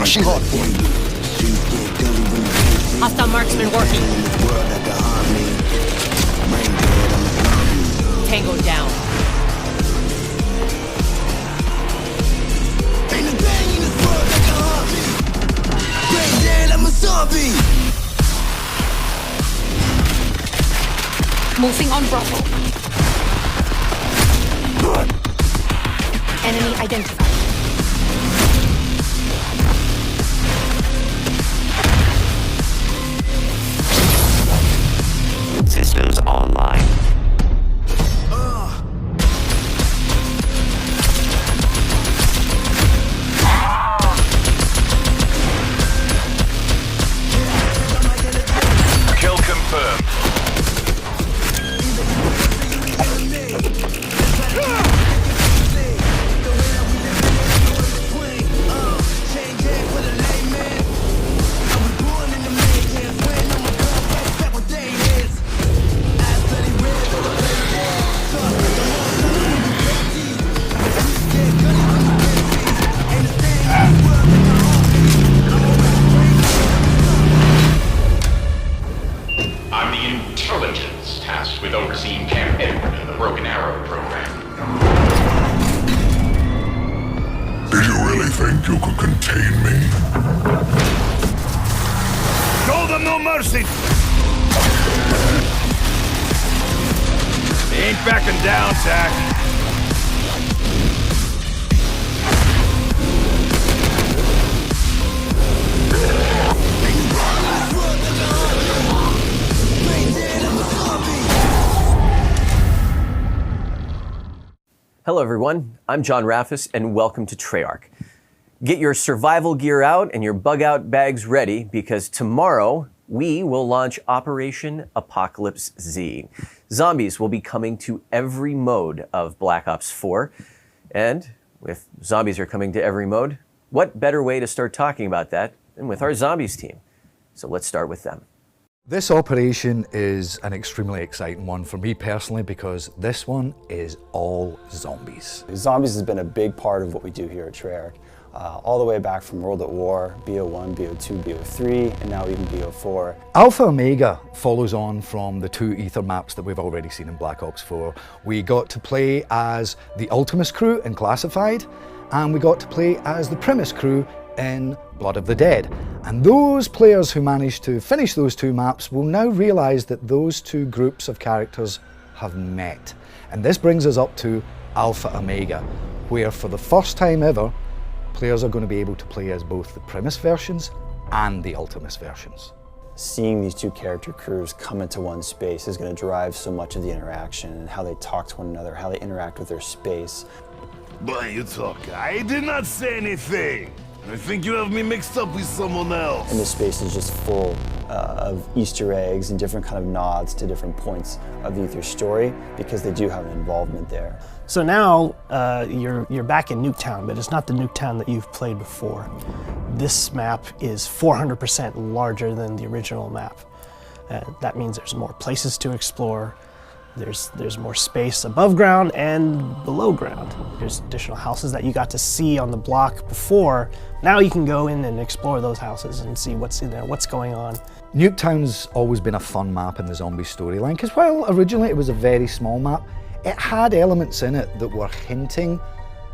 Rushing on. Hostile marksman working. Tango down. Ain't a thing in this world that can harm me. Brain dead, I'm a zombie. Moving on Bravo. Enemy identified. Systems online. Kill confirmed. I'm the intelligence tasked with overseeing Camp Edward and the Broken Arrow program. Did you really think you could contain me? Show them no mercy! They ain't backing down, Zach. Hello everyone, I'm John Raffis and welcome to Treyarch. Get your survival gear out and your bug out bags ready because tomorrow we will launch Operation Apocalypse Z. Zombies will be coming to every mode of Black Ops 4. And if zombies are coming to every mode, what better way to start talking about that than with our zombies team? So let's start with them. This operation is an extremely exciting one for me personally because this one is all zombies. Zombies has been a big part of what we do here at Treyarch. All the way back from World at War, BO1, BO2, BO3, and now even BO4. Alpha Omega follows on from the two Ether maps that we've already seen in Black Ops 4. We got to play as the Ultimus crew in Classified, and we got to play as the Primus crew in Blood of the Dead. And those players who managed to finish those two maps will now realise that those two groups of characters have met. And this brings us up to Alpha Omega, where for the first time ever, players are going to be able to play as both the Primus versions and the Ultimus versions. Seeing these two character crews come into one space is going to drive so much of the interaction and how they talk to one another, how they interact with their space. Boy, you talk. I did not say anything. I think you have me mixed up with someone else. And this space is just full of Easter eggs and different kind of nods to different points of the Ether story because they do have an involvement there. So now you're back in Nuketown, but it's not the Nuketown that you've played before. This map is 400% larger than the original map. That means there's more places to explore. There's more space above ground and below ground. There's additional houses that you got to see on the block before. Now you can go in and explore those houses and see what's in there, what's going on. Nuketown's always been a fun map in the zombie storyline because while originally it was a very small map, it had elements in it that were hinting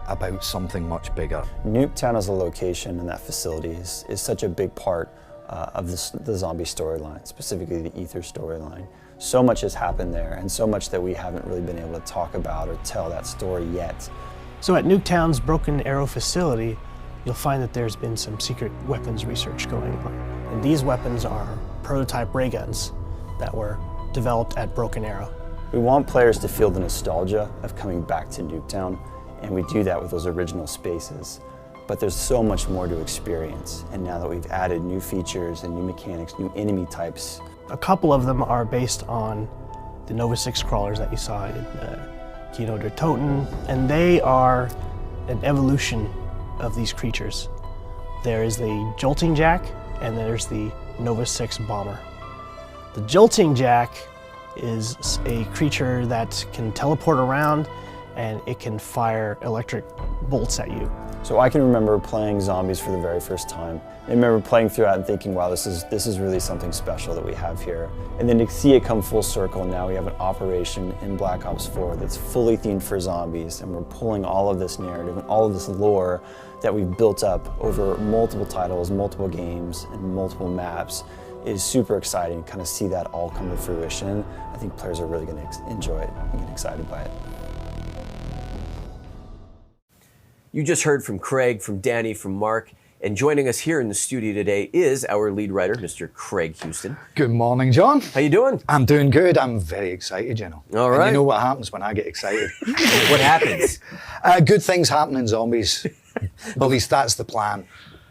about something much bigger. Nuketown as a location and that facility is such a big part of the zombie storyline, specifically the Ether storyline. So much has happened there and so much that we haven't really been able to talk about or tell that story yet. So at Nuketown's Broken Arrow facility, you'll find that there's been some secret weapons research going on. And these weapons are prototype ray guns that were developed at Broken Arrow. We want players to feel the nostalgia of coming back to Nuketown, and we do that with those original spaces. But there's so much more to experience, and now that we've added new features and new mechanics, new enemy types. A couple of them are based on the Nova 6 crawlers that you saw in Kino der Toten, and they are an evolution of these creatures. There is the Jolting Jack, and there's the Nova 6 bomber. The Jolting Jack is a creature that can teleport around and it can fire electric bolts at you. So I can remember playing zombies for the very first time. I remember playing through it and thinking, wow, this is really something special that we have here. And then to see it come full circle, now we have an operation in Black Ops 4 that's fully themed for zombies, and we're pulling all of this narrative and all of this lore that we've built up over multiple titles, multiple games, and multiple maps. It is super exciting to kind of see that all come to fruition. I think players are really going to enjoy it and get excited by it. You just heard from Craig, from Danny, from Mark, and joining us here in the studio today is our lead writer, Mr. Craig Houston. Good morning, John. How you doing? I'm doing good. I'm very excited, you know. All right. And you know what happens when I get excited? What happens? Good things happen in zombies. At least that's the plan.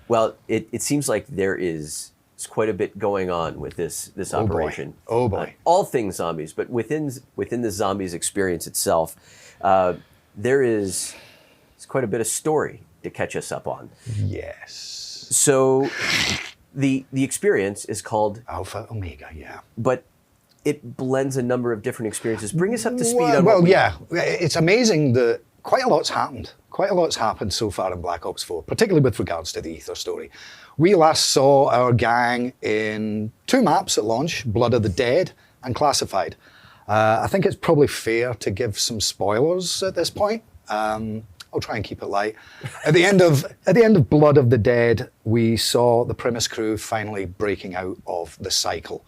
Well, it seems like there's quite a bit going on with this operation. Oh boy. All things zombies, but within the zombies experience itself, it's quite a bit of story to catch us up on. Yes. So the experience is called Alpha Omega, yeah. But it blends a number of different experiences. Bring us up to speed on Well, yeah. It's amazing that quite a lot's happened. Quite a lot's happened so far in Black Ops 4, particularly with regards to the Ether story. We last saw our gang in 2 maps at launch, Blood of the Dead and Classified. I think it's probably fair to give some spoilers at this point. I'll try and keep it light. At the end of Blood of the Dead, we saw the Primus crew finally breaking out of the cycle.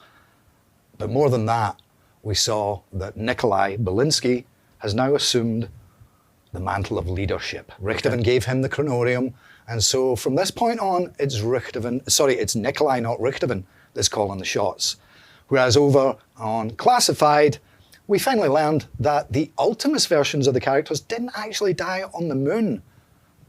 But more than that, we saw that Nikolai Belinsky has now assumed the mantle of leadership. Richtofen gave him the Chronorium, and so from this point on, it's Nikolai, not Richtofen, that's calling the shots. Whereas over on Classified, we finally learned that the Ultimus versions of the characters didn't actually die on the moon.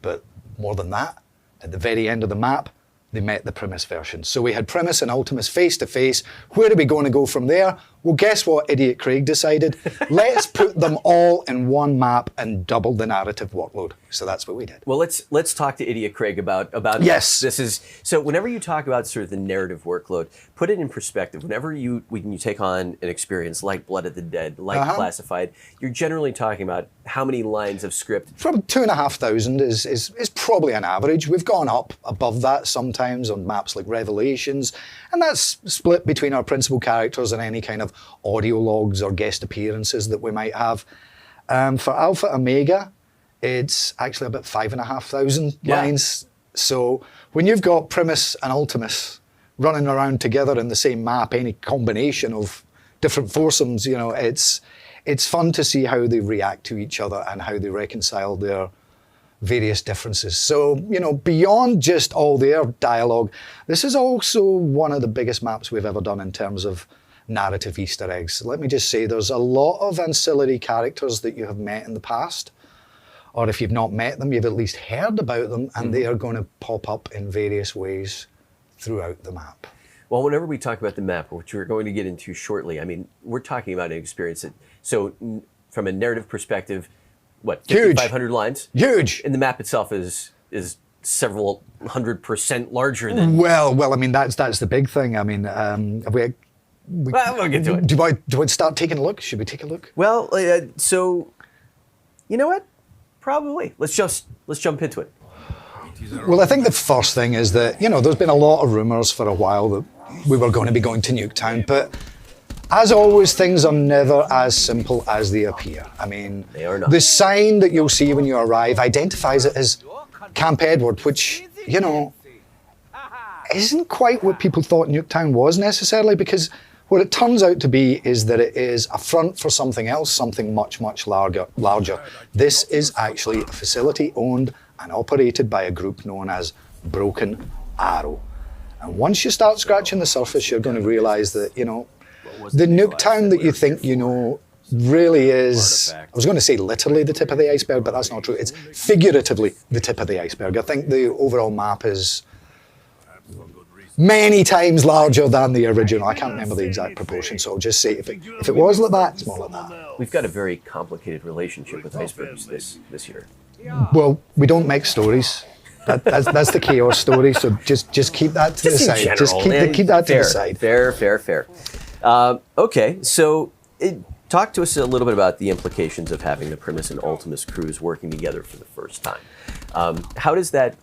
But more than that, at the very end of the map, they met the Primus version. So we had Primus and Ultimus face to face. Where are we going to go from there? Well, guess what Idiot Craig decided? Let's put them all in one map and double the narrative workload. So that's what we did. Well, let's talk to Idiot Craig about yes. This is so. Whenever you talk about sort of the narrative workload, put it in perspective. When you take on an experience like Blood of the Dead, like Classified, you're generally talking about how many lines of script? From 2,500 is probably an average. We've gone up above that sometimes on maps like Revelations, and that's split between our principal characters and any kind of audio logs or guest appearances that we might have. For Alpha Omega, it's actually about 5,500 lines. So when you've got Primus and Ultimus running around together in the same map, any combination of different foursomes, you know, it's fun to see how they react to each other and how they reconcile their various differences. So, you know, beyond just all their dialogue, this is also one of the biggest maps we've ever done in terms of narrative Easter eggs. Let me just say, there's a lot of ancillary characters that you have met in the past, or if you've not met them, you've at least heard about them, and they are going to pop up in various ways throughout the map. Well, whenever we talk about the map, which we're going to get into shortly, I mean, we're talking about an experience that, so from a narrative perspective, what, 5,500 lines? Huge! And the map itself is several 100% larger than... Well, I mean, that's the big thing. I mean, we'll get to it. Do you want to start taking a look? Should we take a look? Well, so, you know what? Probably. Let's jump into it. Well, I think the first thing is that, you know, there's been a lot of rumours for a while that we were going to be going to Nuketown, but as always, things are never as simple as they appear. I mean, they are not. The sign that you'll see when you arrive identifies it as Camp Edward, which, you know, isn't quite what people thought Nuketown was necessarily, because what it turns out to be is that it is a front for something else, something much, much larger. This is actually a facility owned and operated by a group known as Broken Arrow. And once you start scratching the surface, you're going to realize that, you know, the Nuketown that you think you know really is, I was going to say literally the tip of the iceberg, but that's not true. It's figuratively the tip of the iceberg. I think the overall map is many times larger than the original. I can't remember the exact proportion, so I'll just say if it was like that, it's more like that. We've got a very complicated relationship with icebergs this year. Well, we don't make stories. That's the chaos story, so just keep that to the side. Just keep that to the side. Fair. Okay, so talk to us a little bit about the implications of having the Primus and Ultimus crews working together for the first time. How does that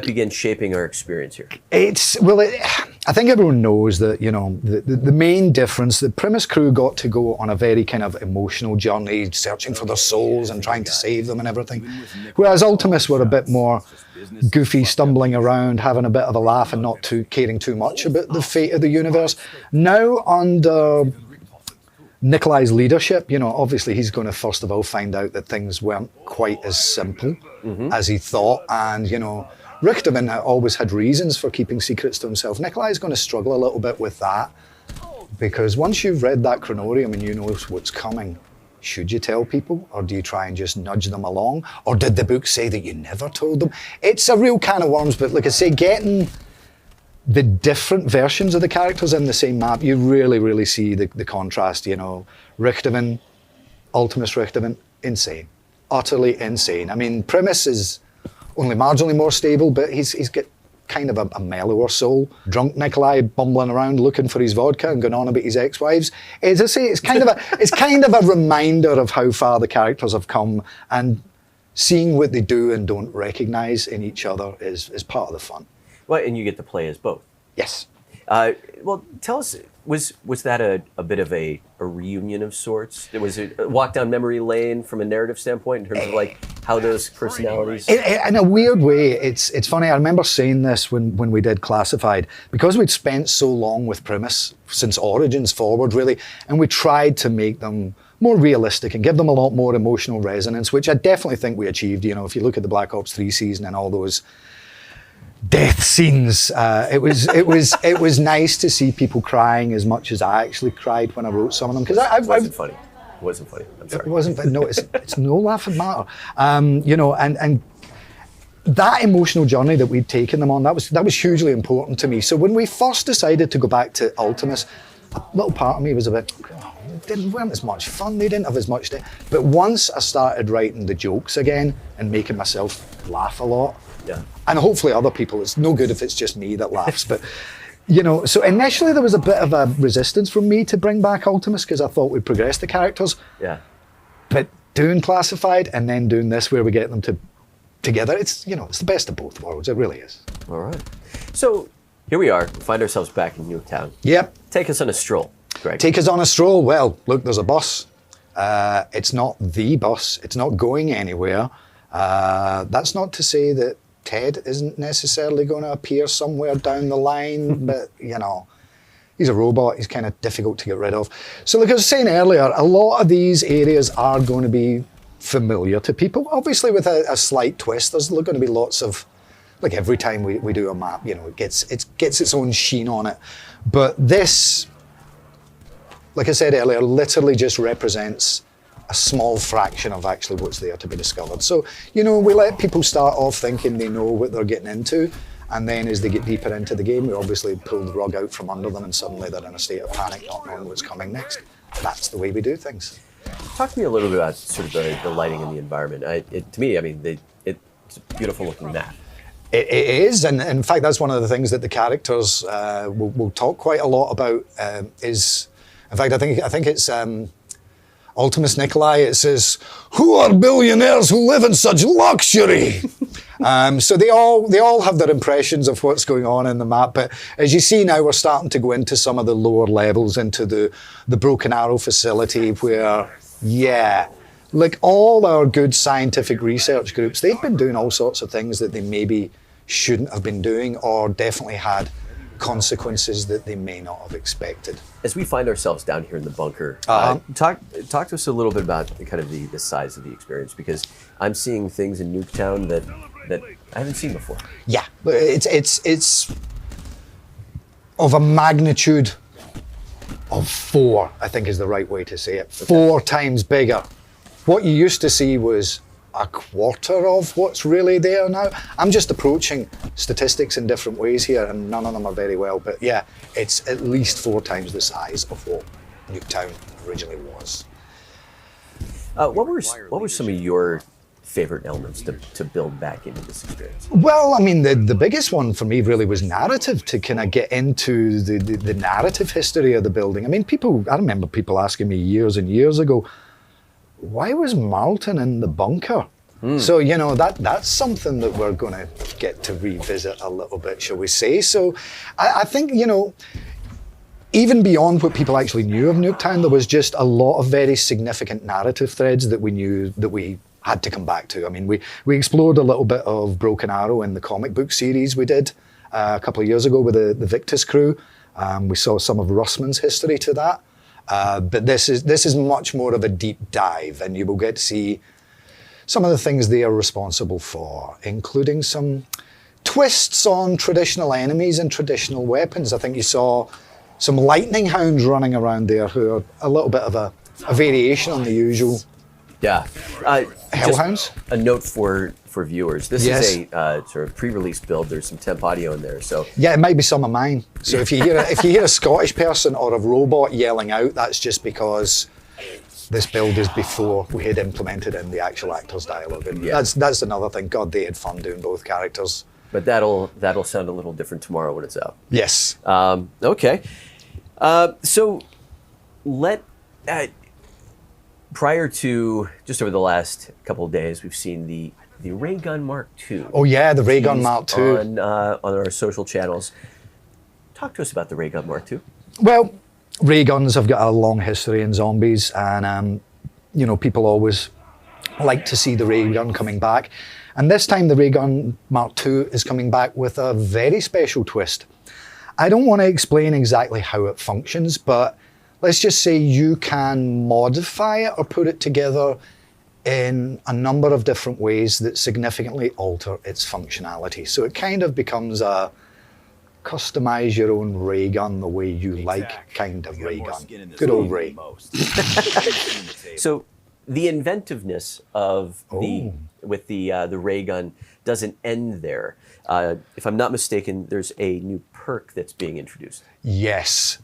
begin shaping our experience here? I think everyone knows that, you know, the main difference, the Primus crew got to go on a very kind of emotional journey, searching for their souls and trying to save them and everything. Whereas Ultimus were a bit more goofy, stumbling around, having a bit of a laugh and not caring too much about the fate of the universe. Now under Nikolai's leadership, you know, obviously he's going to first of all find out that things weren't quite as simple as he thought, and, you know, Richtofen always had reasons for keeping secrets to himself. Nikolai's going to struggle a little bit with that, because once you've read that chronorium and you know what's coming, should you tell people, or do you try and just nudge them along? Or did the book say that you never told them? It's a real can of worms, but like I say, getting the different versions of the characters in the same map, you really, really see the contrast, you know. Richtofen, Ultimus Richtofen, insane. Utterly insane. I mean, Primus is only marginally more stable, but he's got kind of a mellower soul. Drunk Nikolai bumbling around looking for his vodka and going on about his ex-wives. As I say, it's kind of a reminder of how far the characters have come, and seeing what they do and don't recognise in each other is part of the fun. Well, and you get to play as both. Yes. Well, tell us, was that a bit of a reunion of sorts? Was it a walk down memory lane from a narrative standpoint in terms of like how those personalities? In a weird way, it's funny. I remember saying this when we did Classified, because we'd spent so long with Primus since Origins forward, really, and we tried to make them more realistic and give them a lot more emotional resonance, which I definitely think we achieved. You know, if you look at the Black Ops 3 season and all those death scenes, it was nice to see people crying as much as I actually cried when I wrote some of them, because it wasn't funny. It wasn't funny. I'm sorry. It wasn't. No, it's no laughing matter. You know, and that emotional journey that we'd taken them on, that was hugely important to me. So when we first decided to go back to Ultimus, a little part of me was a bit, they weren't as much fun. They didn't have as much. But once I started writing the jokes again and making myself laugh a lot. Yeah. And hopefully other people, it's no good if it's just me that laughs, but, you know, so initially there was a bit of a resistance from me to bring back Ultimus, because I thought we'd progress the characters. Yeah. But doing Classified and then doing this where we get them together, it's, you know, it's the best of both worlds. It really is. All right. So here we are. We find ourselves back in Nuketown. Yep. Take us on a stroll, Greg. Take us on a stroll. Well, look, there's a bus. It's not the bus. It's not going anywhere. That's not to say that Ted isn't necessarily going to appear somewhere down the line, but, you know, he's a robot. He's kind of difficult to get rid of. So like I was saying earlier, a lot of these areas are going to be familiar to people, obviously with a slight twist. There's going to be lots of, like every time we do a map, you know, it gets its own sheen on it. But this, like I said earlier, literally just represents a small fraction of actually what's there to be discovered. So, you know, we let people start off thinking they know what they're getting into, and then as they get deeper into the game, we obviously pull the rug out from under them, and suddenly they're in a state of panic, not knowing what's coming next. That's the way we do things. Talk to me a little bit about sort of the lighting and the environment. To me, I mean, it's a beautiful looking map. It is, and in fact, that's one of the things that the characters will talk quite a lot about. Is, in fact, I think it's Ultimus Nikolai. It says, "Who are billionaires who live in such luxury?" So they all have their impressions of what's going on in the map. But as you see now, we're starting to go into some of the lower levels, into the Broken Arrow facility, where, yeah, like all our good scientific research groups, they've been doing all sorts of things that they maybe shouldn't have been doing, or definitely had consequences that they may not have expected. As we find ourselves down here in the bunker, talk to us a little bit about kind of the size of the experience, because I'm seeing things in Nuketown that I haven't seen before. Yeah, it's of a magnitude of 4, I think is the right way to say it. Okay. 4 times bigger. What you used to see was a quarter of what's really there now. I'm just approaching statistics in different ways here, and none of them are very well, but yeah, it's at least 4 times the size of what Nuketown originally was. What were some of your favorite elements to build back into this experience? Well, I mean, the biggest one for me really was narrative, to kind of get into the narrative history of the building. I mean, I remember people asking me years and years ago, why was Marlton in the bunker? So, you know, that's something that we're going to get to revisit a little bit, shall we say. So I think, you know, even beyond what people actually knew of Nuketown, there was just a lot of very significant narrative threads that we knew that we had to come back to. I mean, we explored a little bit of Broken Arrow in the comic book series we did a couple of years ago with the Victus crew. We saw some of Russman's history to that. But this is much more of a deep dive, and you will get to see some of the things they are responsible for, including some twists on traditional enemies and traditional weapons. I think you saw some lightning hounds running around there who are a little bit of a variation on the usual hellhounds. A note for viewers. This is a sort of pre-release build. There's some temp audio in there, so yeah, it might be some of mine. So if you hear a Scottish person or a robot yelling out, that's just because this build is before we had implemented in the actual actors' dialogue. And that's another thing. God, they had fun doing both characters. But that'll sound a little different tomorrow when it's out. Yes. Okay. So prior to just over the last couple of days, we've seen the Ray Gun Mark II. Oh yeah, the Ray Gun Mark II on our social channels. Talk to us about the Ray Gun Mark II. Well, ray guns have got a long history in zombies, and you know, people always like to see the ray gun coming back. And this time the Ray Gun Mark II is coming back with a very special twist. I don't want to explain exactly how it functions, but let's just say you can modify it or put it together in a number of different ways that significantly alter its functionality. So it kind of becomes a customize your own ray gun the way you like kind of ray gun. Good old Ray. So the inventiveness of the ray gun doesn't end there. If I'm not mistaken, there's a new perk that's being introduced. Yes,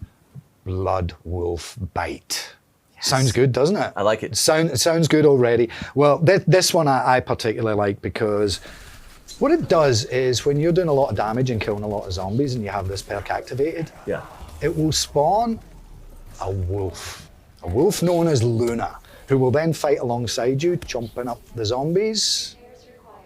Blood Wolf Bite. Yes. Sounds good, doesn't it? I like it. It sounds good already. Well, this one I particularly like, because what it does is when you're doing a lot of damage and killing a lot of zombies and you have this perk activated, it will spawn a wolf known as Luna, who will then fight alongside you, chomping up the zombies.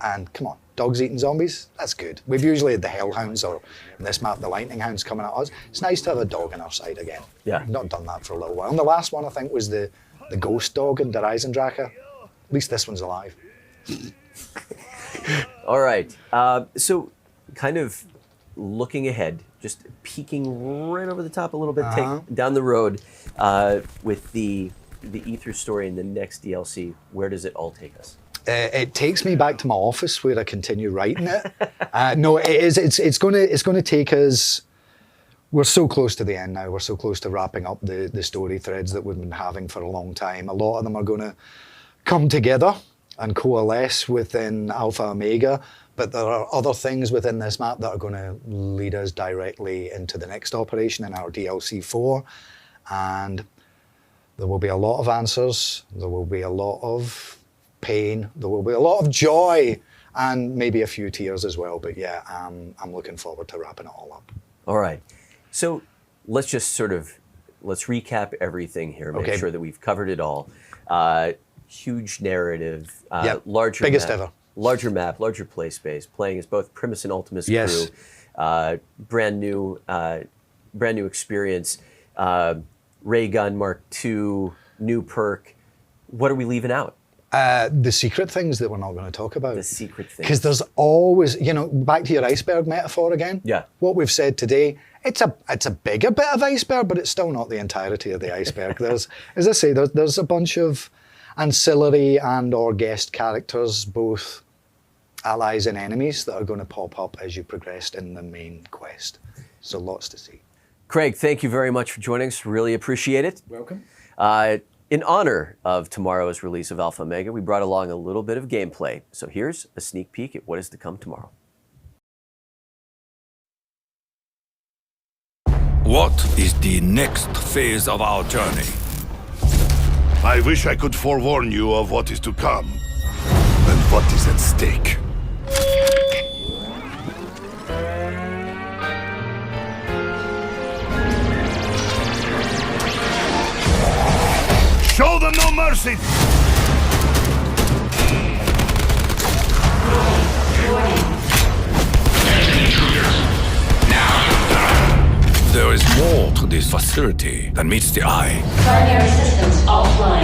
And come on, dogs eating zombies, that's good. We've usually had the hellhounds, or in this map, the lightning hounds coming at us. It's nice to have a dog on our side again. Yeah. We've not done that for a little while. And the last one, I think, was the ghost dog in Der Eisendrache. At least this one's alive. All right, so kind of looking ahead, just peeking right over the top a little bit, take down the road with the Ether story and the next DLC. Where does it all take us? It takes me back to my office where I continue writing it. No, it is. It's going to take us. We're so close to the end now. We're so close to wrapping up the story threads that we've been having for a long time. A lot of them are going to come together and coalesce within Alpha Omega, but there are other things within this map that are going to lead us directly into the next operation in our DLC 4, and there will be a lot of answers, there will be a lot of pain, there will be a lot of joy, and maybe a few tears as well. But yeah, I'm looking forward to wrapping it all up. All right, so let's just let's recap everything here, make sure that we've covered it all. Huge narrative, larger biggest map, ever. Larger map, larger play space, playing as both Primus and Ultimus crew. Brand new experience. Ray Gun Mark II, new perk. What are we leaving out? The secret things that we're not going to talk about. The secret things. Because there's always, back to your iceberg metaphor again. Yeah. What we've said today, it's a bigger bit of iceberg, but it's still not the entirety of the iceberg. There's, as I say, there's a bunch of ancillary and or guest characters, both allies and enemies, that are going to pop up as you progressed in the main quest. So lots to see. Craig, thank you very much for joining us. Really appreciate it. Welcome. In honor of tomorrow's release of Alpha Omega, we brought along a little bit of gameplay. So here's a sneak peek at what is to come tomorrow. What is the next phase of our journey? I wish I could forewarn you of what is to come. And what is at stake. Show them no mercy! There is more to this facility than meets the eye. Primary systems offline.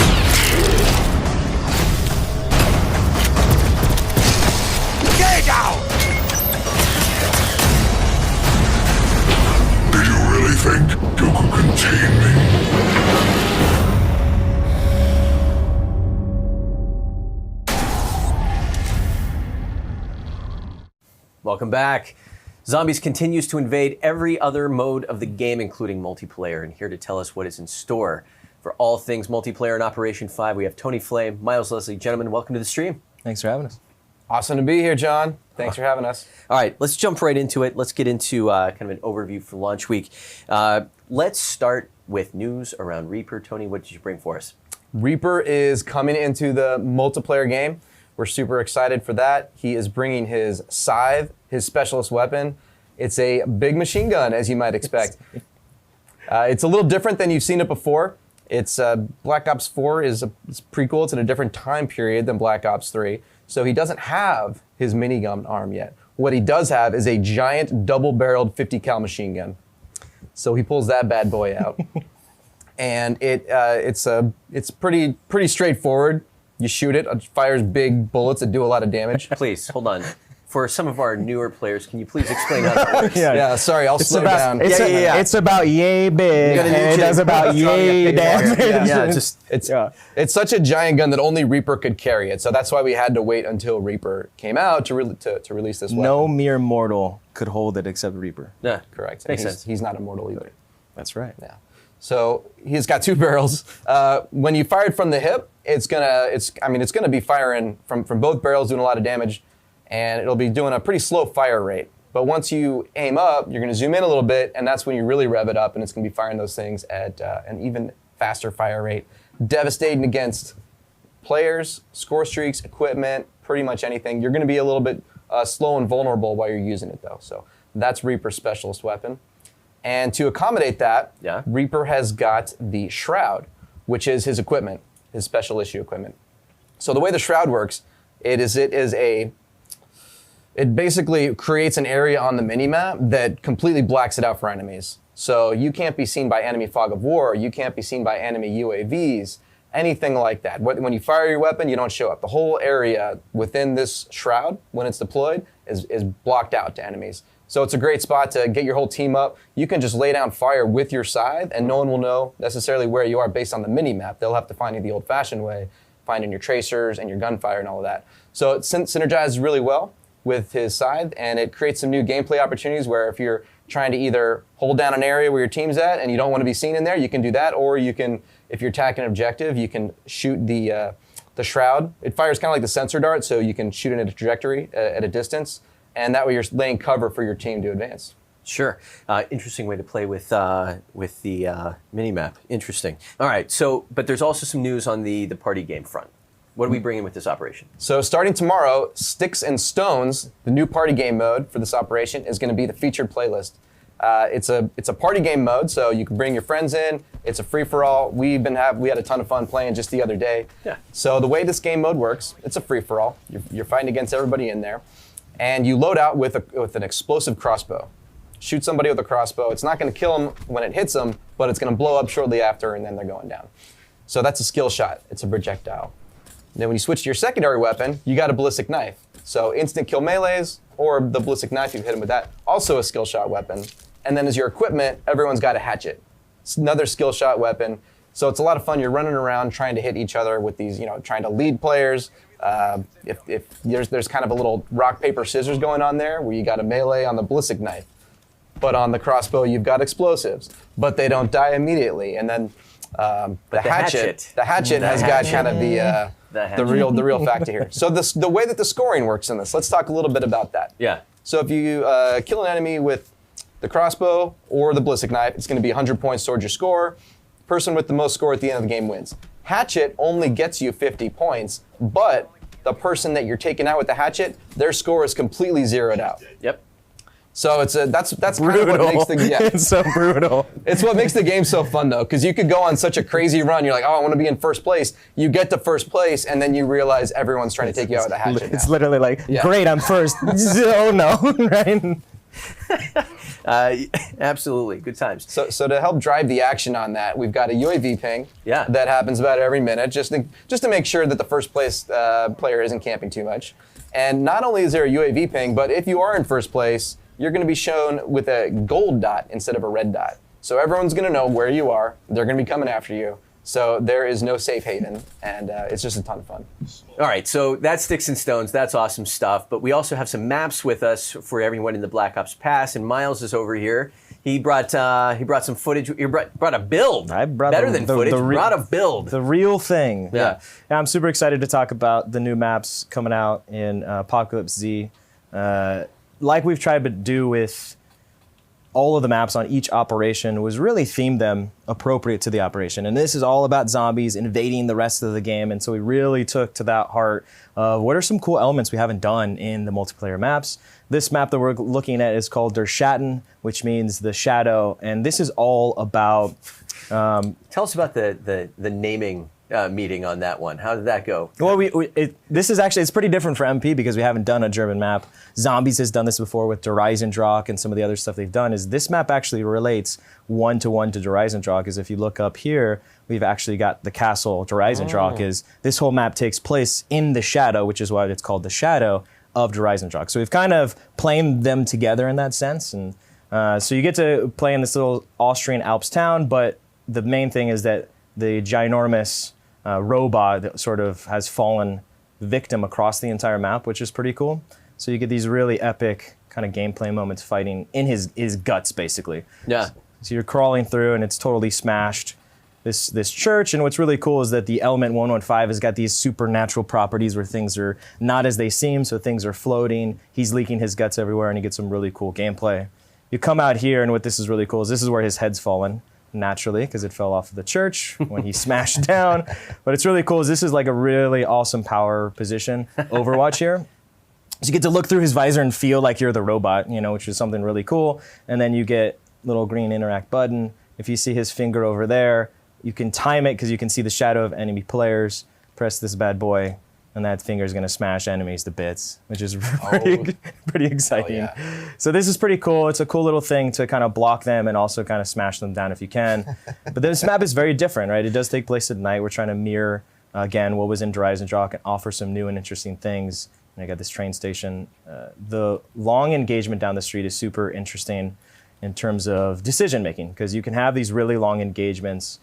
Get out! Do you really think you can contain me? Welcome back. Zombies continues to invade every other mode of the game, including multiplayer. And here to tell us what is in store for all things multiplayer in Operation 5, we have Tony Flame, Miles Leslie. Gentlemen, welcome to the stream. Thanks for having us. Awesome to be here, John. Thanks for having us. All right, let's jump right into it. Let's get into kind of an overview for launch week. Let's start with news around Reaper. Tony, what did you bring for us? Reaper is coming into the multiplayer game. We're super excited for that. He is bringing his scythe, his specialist weapon. It's a big machine gun, as you might expect. It's a little different than you've seen it before. It's Black Ops 4 is it's prequel. It's in a different time period than Black Ops 3. So he doesn't have his minigun arm yet. What he does have is a giant double-barreled 50 cal machine gun. So he pulls that bad boy out. And it's pretty straightforward. You shoot it, it fires big bullets that do a lot of damage. Please, hold on. For some of our newer players, can you please explain how that works? Yeah, sorry, I'll slow down. It's about yay big, and it does about yay damage. It's such a giant gun that only Reaper could carry it, so that's why we had to wait until Reaper came out to release this weapon. No mere mortal could hold it except Reaper. Yeah, correct. Makes sense. He's not immortal either. That's right. Yeah. So he's got two barrels. When you fire it from the hip, it's gonna be firing from both barrels, doing a lot of damage, and it'll be doing a pretty slow fire rate. But once you aim up, you're gonna zoom in a little bit, and that's when you really rev it up, and it's gonna be firing those things at an even faster fire rate, devastating against players, score streaks, equipment, pretty much anything. You're gonna be a little bit slow and vulnerable while you're using it, though. So that's Reaper's specialist weapon. And to accommodate that, Reaper has got the Shroud, which is his equipment, his special issue equipment. So the way the Shroud works, it basically creates an area on the minimap that completely blacks it out for enemies. So you can't be seen by enemy fog of war, you can't be seen by enemy UAVs, anything like that. When you fire your weapon, you don't show up. The whole area within this Shroud, when it's deployed, is blocked out to enemies. So it's a great spot to get your whole team up. You can just lay down fire with your scythe, and no one will know necessarily where you are based on the mini-map. They'll have to find you the old-fashioned way, finding your tracers and your gunfire and all of that. So it synergizes really well with his scythe, and it creates some new gameplay opportunities where if you're trying to either hold down an area where your team's at and you don't want to be seen in there, you can do that, or you can, if you're attacking an objective, you can shoot the Shroud. It fires kind of like the sensor dart, so you can shoot it at a trajectory at a distance, and that way you're laying cover for your team to advance. Sure. Interesting way to play with the mini-map. Interesting. All right, so, but there's also some news on the party game front. What are we bringing with this operation? So starting tomorrow, Sticks and Stones, the new party game mode for this operation, is going to be the featured playlist. It's a party game mode, so you can bring your friends in. It's a free-for-all. We had a ton of fun playing just the other day. Yeah. So the way this game mode works, it's a free-for-all. You're fighting against everybody in there, and you load out with an explosive crossbow. Shoot somebody with a crossbow. It's not going to kill them when it hits them, but it's going to blow up shortly after, and then they're going down. So that's a skill shot. It's a projectile. Then when you switch to your secondary weapon, you got a ballistic knife. So instant kill melees or the ballistic knife, you hit them with that. Also a skill shot weapon. And then as your equipment, everyone's got a hatchet. It's another skill shot weapon. So it's a lot of fun. You're running around trying to hit each other with these, trying to lead players. If there's kind of a little rock, paper, scissors going on there where you got a melee on the ballistic knife. But on the crossbow, you've got explosives. But they don't die immediately. And then the hatchet has got kind of the real factor here. So the way that the scoring works in this, let's talk a little bit about that. Yeah. So if you kill an enemy with the crossbow or the ballistic knife, it's going to be 100 points towards your score. Person with the most score at the end of the game wins. Hatchet only gets you 50 points, but the person that you're taking out with the hatchet, their score is completely zeroed out. Yep. So it's that's kind of what makes the It's so brutal. It's what makes the game so fun though, because you could go on such a crazy run. You're like, oh, I want to be in first place. You get to first place, and then you realize everyone's trying to take you out with a hatchet. It's now. literally like, great, I'm first. Oh no, right? Absolutely, good times. So to help drive the action on that, we've got a UAV ping that happens about every minute, just to make sure that the first place player isn't camping too much. And not only is there a UAV ping, but if you are in first place, you're going to be shown with a gold dot instead of a red dot. So everyone's going to know where you are. They're going to be coming after you. So there is no safe haven, and it's just a ton of fun. All right, so that's Sticks and Stones. That's awesome stuff. But we also have some maps with us for everyone in the Black Ops Pass, and Miles is over here. He brought some footage. You brought a build. I brought better than footage. Brought a build. The real thing. Yeah. I'm super excited to talk about the new maps coming out in Apocalypse Z. Like we've tried to do with all of the maps on each operation, was really themed them appropriate to the operation. And this is all about zombies invading the rest of the game. And so we really took to that heart of what are some cool elements we haven't done in the multiplayer maps. This map that we're looking at is called Der Schatten, which means the shadow. And this is all about... Tell us about the naming meeting on that one. How did that go? Well, this is actually, it's pretty different for MP because we haven't done a German map. Zombies has done this before with Der Eisendrache and some of the other stuff they've done. Is this map actually relates one-to-one to Der Eisendrache, because if you look up here, we've actually got the castle Der Eisendrache. Is this whole map takes place in the shadow, which is why it's called the shadow of Der Eisendrache. So we've kind of planed them together in that sense. And so you get to play in this little Austrian Alps town, but the main thing is that the ginormous robot that sort of has fallen victim across the entire map, which is pretty cool. So you get these really epic kind of gameplay moments fighting in his guts, basically. Yeah. So you're crawling through and it's totally smashed this church. And what's really cool is that the element 115 has got these supernatural properties where things are not as they seem, so things are floating. He's leaking his guts everywhere and you get some really cool gameplay. You come out here and what this is really cool is this is where his head's fallen. Naturally, because it fell off of the church when he smashed down. But it's really cool is this is like a really awesome power position Overwatch here. So you get to look through his visor and feel like you're the robot, which is something really cool. And then you get little green interact button. If you see his finger over there, you can time it because you can see the shadow of enemy players. Press this bad boy, and that finger is going to smash enemies to bits, which is pretty exciting. Yeah. So this is pretty cool. It's a cool little thing to kind of block them and also kind of smash them down if you can. But this map is very different, right? It does take place at night. We're trying to mirror, again, what was in Der Eisendrache and offer some new and interesting things. And I got this train station. The long engagement down the street is super interesting in terms of decision making, because you can have these really long engagements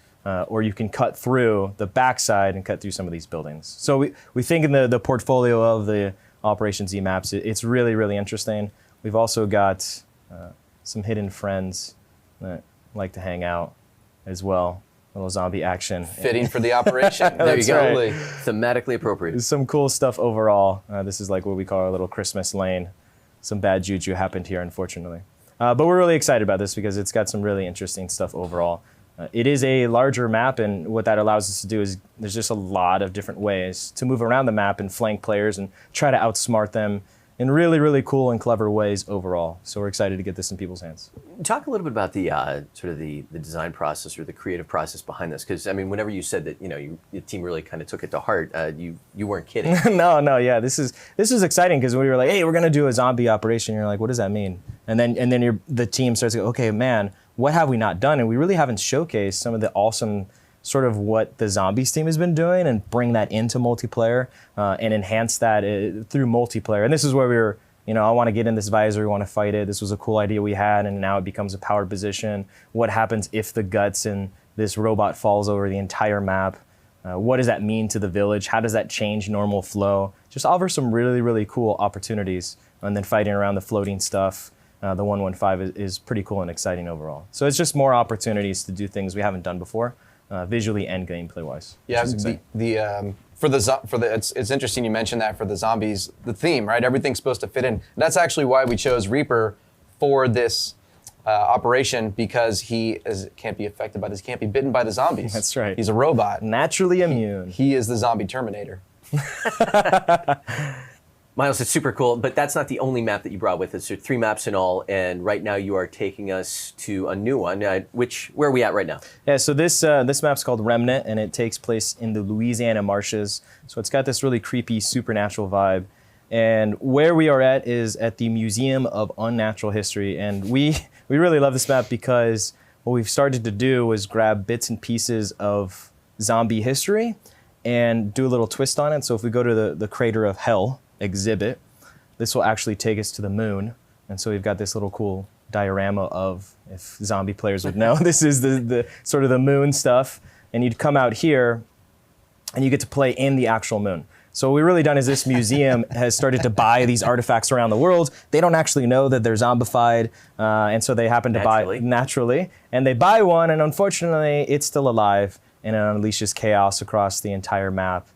or you can cut through the backside and cut through some of these buildings. So we think in the portfolio of the Operation Z maps, it's really, really interesting. We've also got some hidden friends that like to hang out as well. A little zombie action. Fitting for the operation. There you go. Right. Thematically appropriate. There's some cool stuff overall. This is like what we call our little Christmas lane. Some bad juju happened here, unfortunately. But we're really excited about this because it's got some really interesting stuff overall. It is a larger map, and what that allows us to do is there's just a lot of different ways to move around the map and flank players and try to outsmart them in really, really cool and clever ways overall. So we're excited to get this in people's hands. Talk a little bit about the sort of the design process or the creative process behind this, because I mean, whenever you said that the team really kind of took it to heart, you weren't kidding. No, yeah, this is exciting because we were like, hey, we're gonna do a zombie operation. You're like, what does that mean? And then the team starts to go, okay, man, what have we not done? And we really haven't showcased some of the awesome sort of what the Zombies team has been doing and bring that into multiplayer and enhance that through multiplayer. And this is where we were, I want to get in this visor, we want to fight it. This was a cool idea we had, and now it becomes a power position. What happens if the guts and this robot falls over the entire map? What does that mean to the village? How does that change normal flow? Just offer some really, really cool opportunities. And then fighting around the floating stuff. The 115 is pretty cool and exciting overall. So it's just more opportunities to do things we haven't done before, visually and gameplay wise. Yeah, it's interesting you mentioned that for the zombies, the theme, right? Everything's supposed to fit in. And that's actually why we chose Reaper for this operation, because he can't be affected by this, can't be bitten by the zombies. That's right. He's a robot. Naturally immune. He is the zombie Terminator. Miles, it's super cool, but that's not the only map that you brought with us. There are 3 maps in all, and right now you are taking us to a new one. Where are we at right now? Yeah, so this map's called Remnant, and it takes place in the Louisiana marshes. So it's got this really creepy supernatural vibe. And where we are at is at the Museum of Unnatural History, and we really love this map because what we've started to do is grab bits and pieces of zombie history and do a little twist on it. So if we go to the Crater of Hell exhibit, this will actually take us to the moon. And so we've got this little cool diorama of, if zombie players would know, this is the sort of the moon stuff. And you'd come out here and you get to play in the actual moon. So what we've really done is this museum has started to buy these artifacts around the world. They don't actually know that they're zombified, and so they happen to buy naturally. And they buy one, and unfortunately, it's still alive, and it unleashes chaos across the entire map,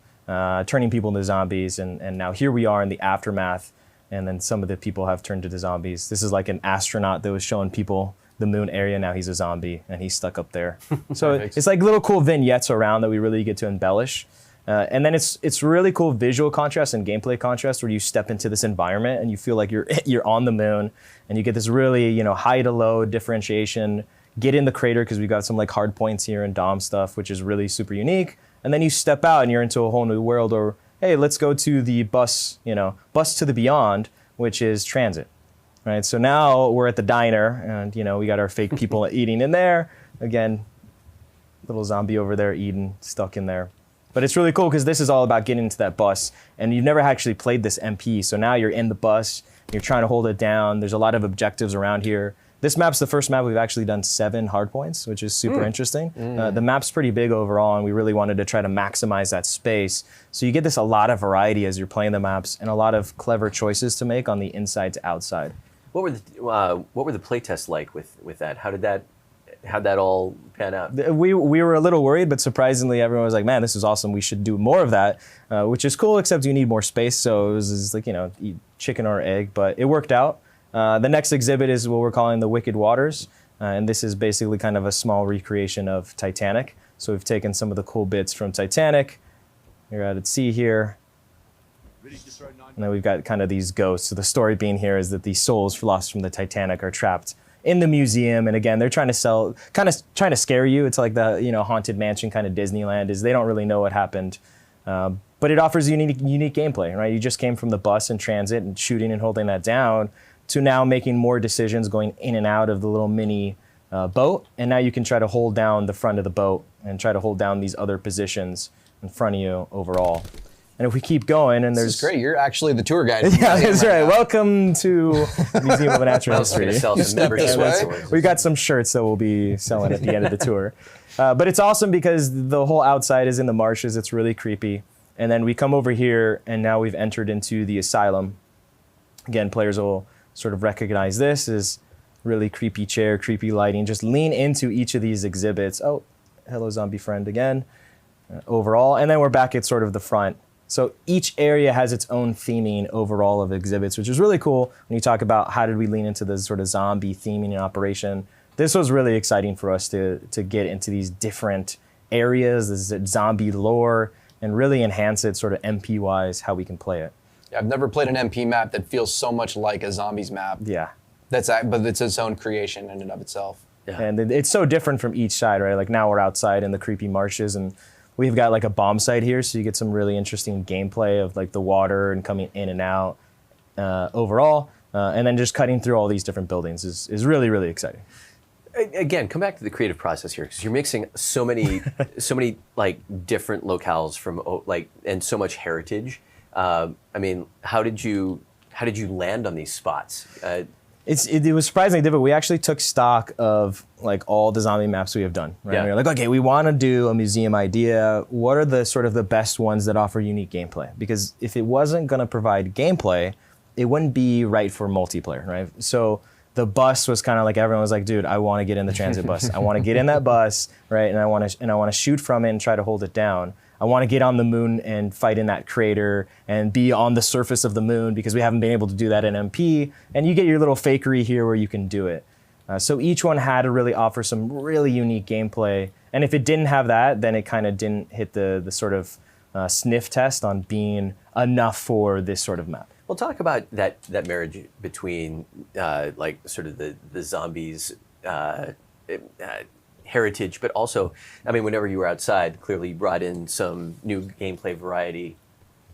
turning people into zombies. And now here we are in the aftermath, and then some of the people have turned into zombies. This is like an astronaut that was showing people the moon area. Now he's a zombie, and he's stuck up there. So it's like little cool vignettes around that we really get to embellish. And then it's really cool visual contrast and gameplay contrast where you step into this environment and you feel like you're on the moon, and you get this really high to low differentiation. Get in the crater because we got some like hard points here and dom stuff, which is really super unique. And then you step out and you're into a whole new world. Or hey, let's go to the bus to the beyond, which is transit, right? So now we're at the diner, and we got our fake people eating in there. Again, little zombie over there eating, stuck in there. But it's really cool because this is all about getting into that bus, and you've never actually played this MP, so now you're in the bus, you're trying to hold it down. There's a lot of objectives around here. This map's the first map we've actually done 7 hardpoints, which is super interesting. The map's pretty big overall, and we really wanted to try to maximize that space. So you get a lot of variety as you're playing the maps, and a lot of clever choices to make on the inside to outside. What were the playtests like with that? How'd that all pan out? We were a little worried, but surprisingly, everyone was like, "Man, this is awesome. We should do more of that," which is cool. Except you need more space, so it was like eat chicken or egg. But it worked out. The next exhibit is what we're calling the Wicked Waters, and this is basically kind of a small recreation of Titanic. So we've taken some of the cool bits from Titanic. You're out at sea here. And then we've got kind of these ghosts. So the story being here is that these souls lost from the Titanic are trapped in the museum, and again, they're trying to scare you. It's like the haunted mansion kind of Disneyland. Is they don't really know what happened, but it offers unique gameplay, right? You just came from the bus and transit and shooting and holding that down to now making more decisions going in and out of the little mini boat, and now you can try to hold down the front of the boat and try to hold down these other positions in front of you overall. And if we keep going, and this is great. You're actually the tour guide. Yeah, that's right. Welcome to the Museum of Natural History. Sell some memberships. We got some shirts that we'll be selling at the end of the tour. But it's awesome because the whole outside is in the marshes. It's really creepy. And then we come over here, and now we've entered into the asylum. Again, players will sort of recognize this as really creepy chair, creepy lighting. Just lean into each of these exhibits. Oh, hello, zombie friend again. Overall, and then we're back at sort of the front. So each area has its own theming overall of exhibits, which is really cool when you talk about how did we lean into this sort of zombie theming and operation. This was really exciting for us to get into these different areas, this zombie lore, and really enhance it sort of MP-wise, how we can play it. Yeah, I've never played an MP map that feels so much like a zombies map. Yeah. But it's its own creation in and of itself. Yeah. And it's so different from each side, right? Like now we're outside in the creepy marshes, and we've got like a bomb site here, so you get some really interesting gameplay of like the water and coming in and out overall. And then just cutting through all these different buildings is really, really exciting. Again, come back to the creative process here, because you're mixing so many like different locales from and so much heritage. I mean, how did you land on these spots? It was surprisingly difficult. We actually took stock of like all the zombie maps we have done. Right? Yeah. We were like, okay, we want to do a museum idea. What are the sort of the best ones that offer unique gameplay? Because if it wasn't going to provide gameplay, it wouldn't be right for multiplayer, right? So the bus was kind of like everyone was like, dude, I want to get in the transit bus. I want to get in that bus, right? And I want to shoot from it and try to hold it down. I want to get on the moon and fight in that crater and be on the surface of the moon because we haven't been able to do that in MP. And you get your little fakery here where you can do it. So each one had to really offer some really unique gameplay. And if it didn't have that, then it kind of didn't hit the sort of sniff test on being enough for this sort of map. We'll talk about that marriage between like sort of the zombies heritage, but also, I mean, whenever you were outside, clearly you brought in some new gameplay variety,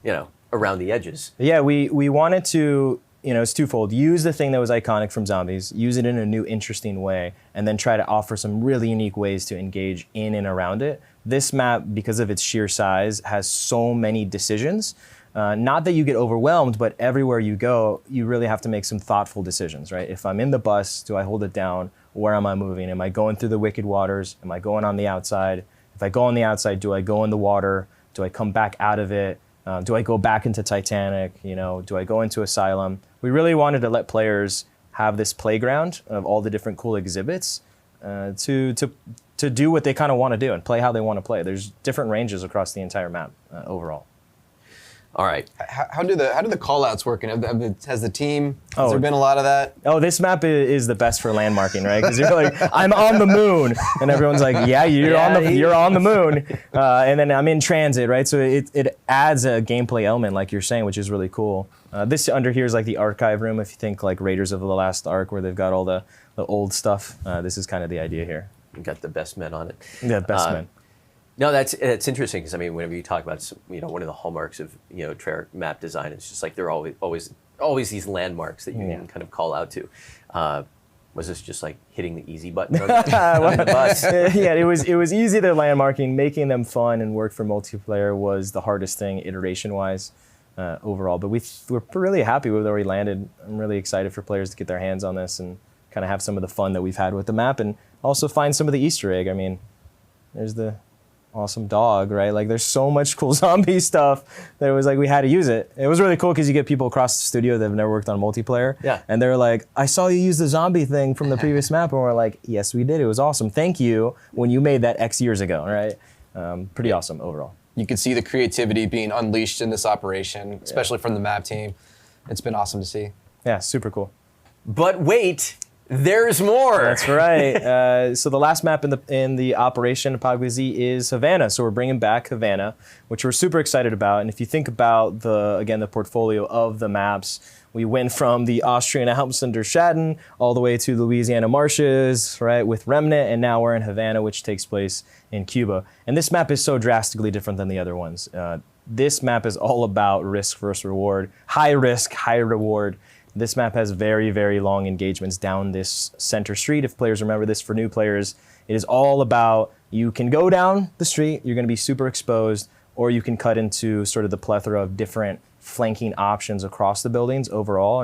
you know, around the edges. Yeah, we wanted to, you know, it's twofold. Use the thing that was iconic from zombies, use it in a new, interesting way, and then try to offer some really unique ways to engage in and around it. This map, because of its sheer size, has so many decisions. Not that you get overwhelmed, but everywhere you go, you really have to make some thoughtful decisions, right? If I'm in the bus, do I hold it down? Where am I moving? Am I going through the wicked waters? Am I going on the outside? If I go on the outside, do I go in the water? Do I come back out of it? Do I go back into Titanic? You know, do I go into Asylum? We really wanted to let players have this playground of all the different cool exhibits to do what they kind of want to do and play how they want to play. There's different ranges across the entire map overall. All right. How do the call-outs work? And has the team, has there been a lot of that? Oh, this map is the best for landmarking, right? Because you're like, I'm on the moon. And everyone's like, yeah, you're on the moon. And then I'm in transit, right? So it adds a gameplay element, like you're saying, which is really cool. This under here is like the archive room, if you think like Raiders of the Lost Ark, where they've got all the old stuff. This is kind of the idea here. You got the best men on it. Yeah, best men. No, that's interesting because I mean, whenever you talk about, you know, one of the hallmarks of, you know, Treyarch map design, it's just like there are always these landmarks that you can kind of call out to. Was this just like hitting the easy button on the bus? Yeah, it was easy. Their landmarking, making them fun and work for multiplayer was the hardest thing iteration-wise overall. But we're really happy with where we landed. I'm really excited for players to get their hands on this and kind of have some of the fun that we've had with the map and also find some of the Easter egg. I mean, there's the awesome dog, right? Like there's so much cool zombie stuff that it was like we had to use it. It was really cool because you get people across the studio that have never worked on multiplayer. Yeah. And they're like, I saw you use the zombie thing from the previous map. And we're like, yes, we did. It was awesome. Thank you when you made that X years ago, right? Pretty awesome overall. You can see the creativity being unleashed in this operation, especially from the map team. It's been awesome to see. Yeah, super cool. But wait, there's more. That's right. So the last map in the operation Apocalypse Z is Havana. So we're bringing back Havana, which we're super excited about. And if you think about the portfolio of the maps, we went from the Austrian Alps under Schatten all the way to the Louisiana marshes, right, with Remnant, and now we're in Havana, which takes place in Cuba. And this map is so drastically different than the other ones. This map is all about risk versus reward, high risk, high reward. This map has very, very long engagements down this center street. If players remember this, for new players, it is all about you can go down the street, you're going to be super exposed, or you can cut into sort of the plethora of different flanking options across the buildings overall.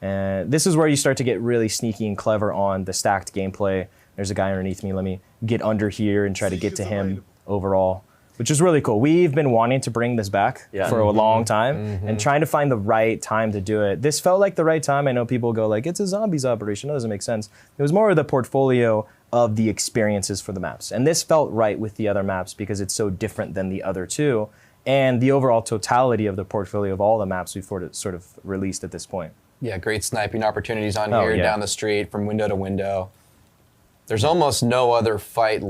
And this is where you start to get really sneaky and clever on the stacked gameplay. There's a guy underneath me. Let me get under here and try to get to him overall, which is really cool. We've been wanting to bring this back for a long time and trying to find the right time to do it. This felt like the right time. I know people go like, it's a zombies operation. That doesn't make sense. It was more of the portfolio of the experiences for the maps. And this felt right with the other maps because it's so different than the other two. And the overall totality of the portfolio of all the maps we've sort of released at this point. Yeah, great sniping opportunities on here, down the street, from window to window. There's almost no other fight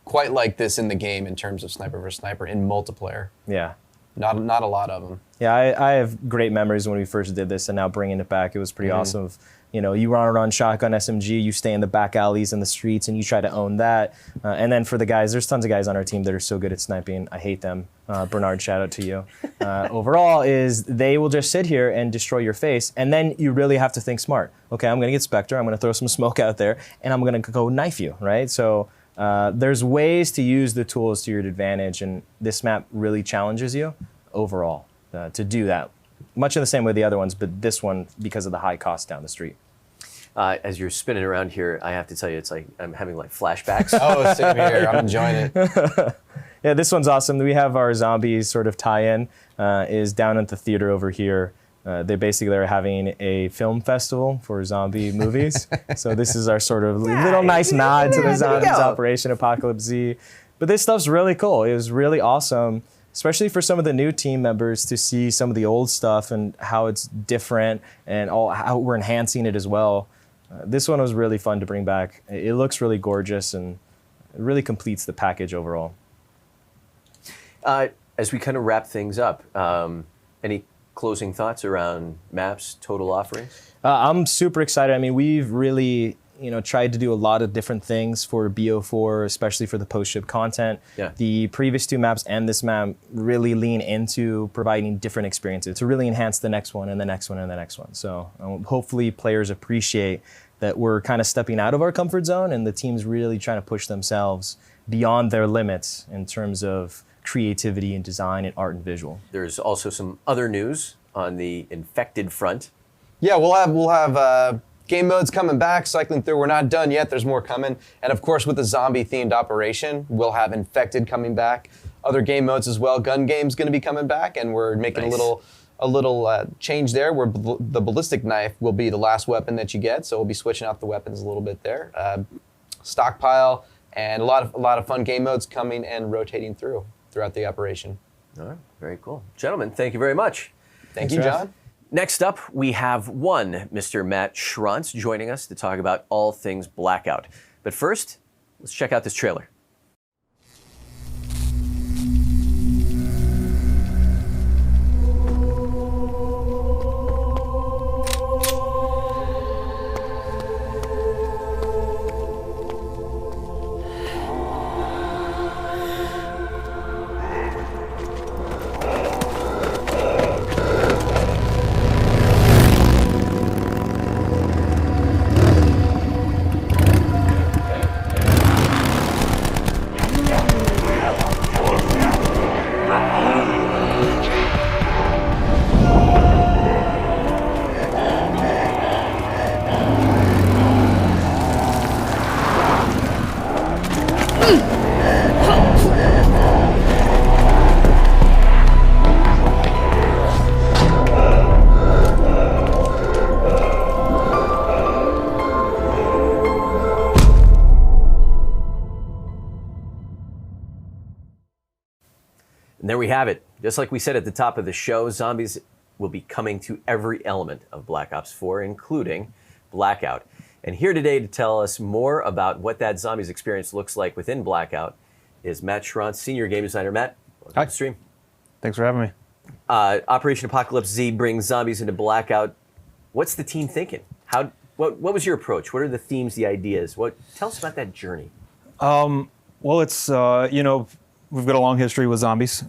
quite like this in the game in terms of sniper versus sniper in multiplayer. Yeah. Not a lot of them. Yeah, I have great memories when we first did this, and now bringing it back, it was pretty awesome. You know, you run around shotgun SMG, you stay in the back alleys and the streets, and you try to own that. And then for the guys, there's tons of guys on our team that are so good at sniping. I hate them. Bernard, shout out to you. Overall, is they will just sit here and destroy your face, and then you really have to think smart. Okay, I'm going to get Spectre, I'm going to throw some smoke out there, and I'm going to go knife you, right? So there's ways to use the tools to your advantage, and this map really challenges you overall to do that. Much in the same way the other ones, but this one because of the high cost down the street. As you're spinning around here, I have to tell you, it's like I'm having like flashbacks. Oh, same here. I'm enjoying it. Yeah, this one's awesome. We have our zombies sort of tie-in is down at the theater over here. They basically are having a film festival for zombie movies. So this is our sort of little nice nod to the zombies Operation Apocalypse Z. But this stuff's really cool. It was really awesome, especially for some of the new team members to see some of the old stuff and how it's different and how we're enhancing it as well. This one was really fun to bring back. It looks really gorgeous and it really completes the package overall. as we kind of wrap things up, any closing thoughts around maps, total offerings? I'm super excited. I mean, we've really tried to do a lot of different things for BO4, especially for the post-ship content. Yeah. The previous 2 maps and this map really lean into providing different experiences to really enhance the next one and the next one and the next one. So hopefully players appreciate that we're kind of stepping out of our comfort zone and the team's really trying to push themselves beyond their limits in terms of creativity and design and art and visual. There's also some other news on the infected front. Yeah, we'll have game modes coming back, cycling through. We're not done yet. There's more coming. And of course, with the zombie-themed operation, we'll have infected coming back. Other game modes as well. Gun game's going to be coming back, and we're making a little change there, where the ballistic knife will be the last weapon that you get. So we'll be switching out the weapons a little bit there. Stockpile and a lot of fun game modes coming and rotating throughout the operation. All right, very cool, gentlemen. Thank you very much. Thank you, John. Next up, we have Mr. Matt Schrantz joining us to talk about all things Blackout. But first, let's check out this trailer. And there we have it. Just like we said at the top of the show, zombies will be coming to every element of Black Ops 4, including Blackout. And here today to tell us more about what that zombies experience looks like within Blackout is Matt Schrantz, Senior Game Designer. Matt, welcome to the stream. Thanks for having me. Operation Apocalypse Z brings zombies into Blackout. What's the team thinking? What was your approach? What are the themes, the ideas? Tell us about that journey. Well, it's, we've got a long history with zombies.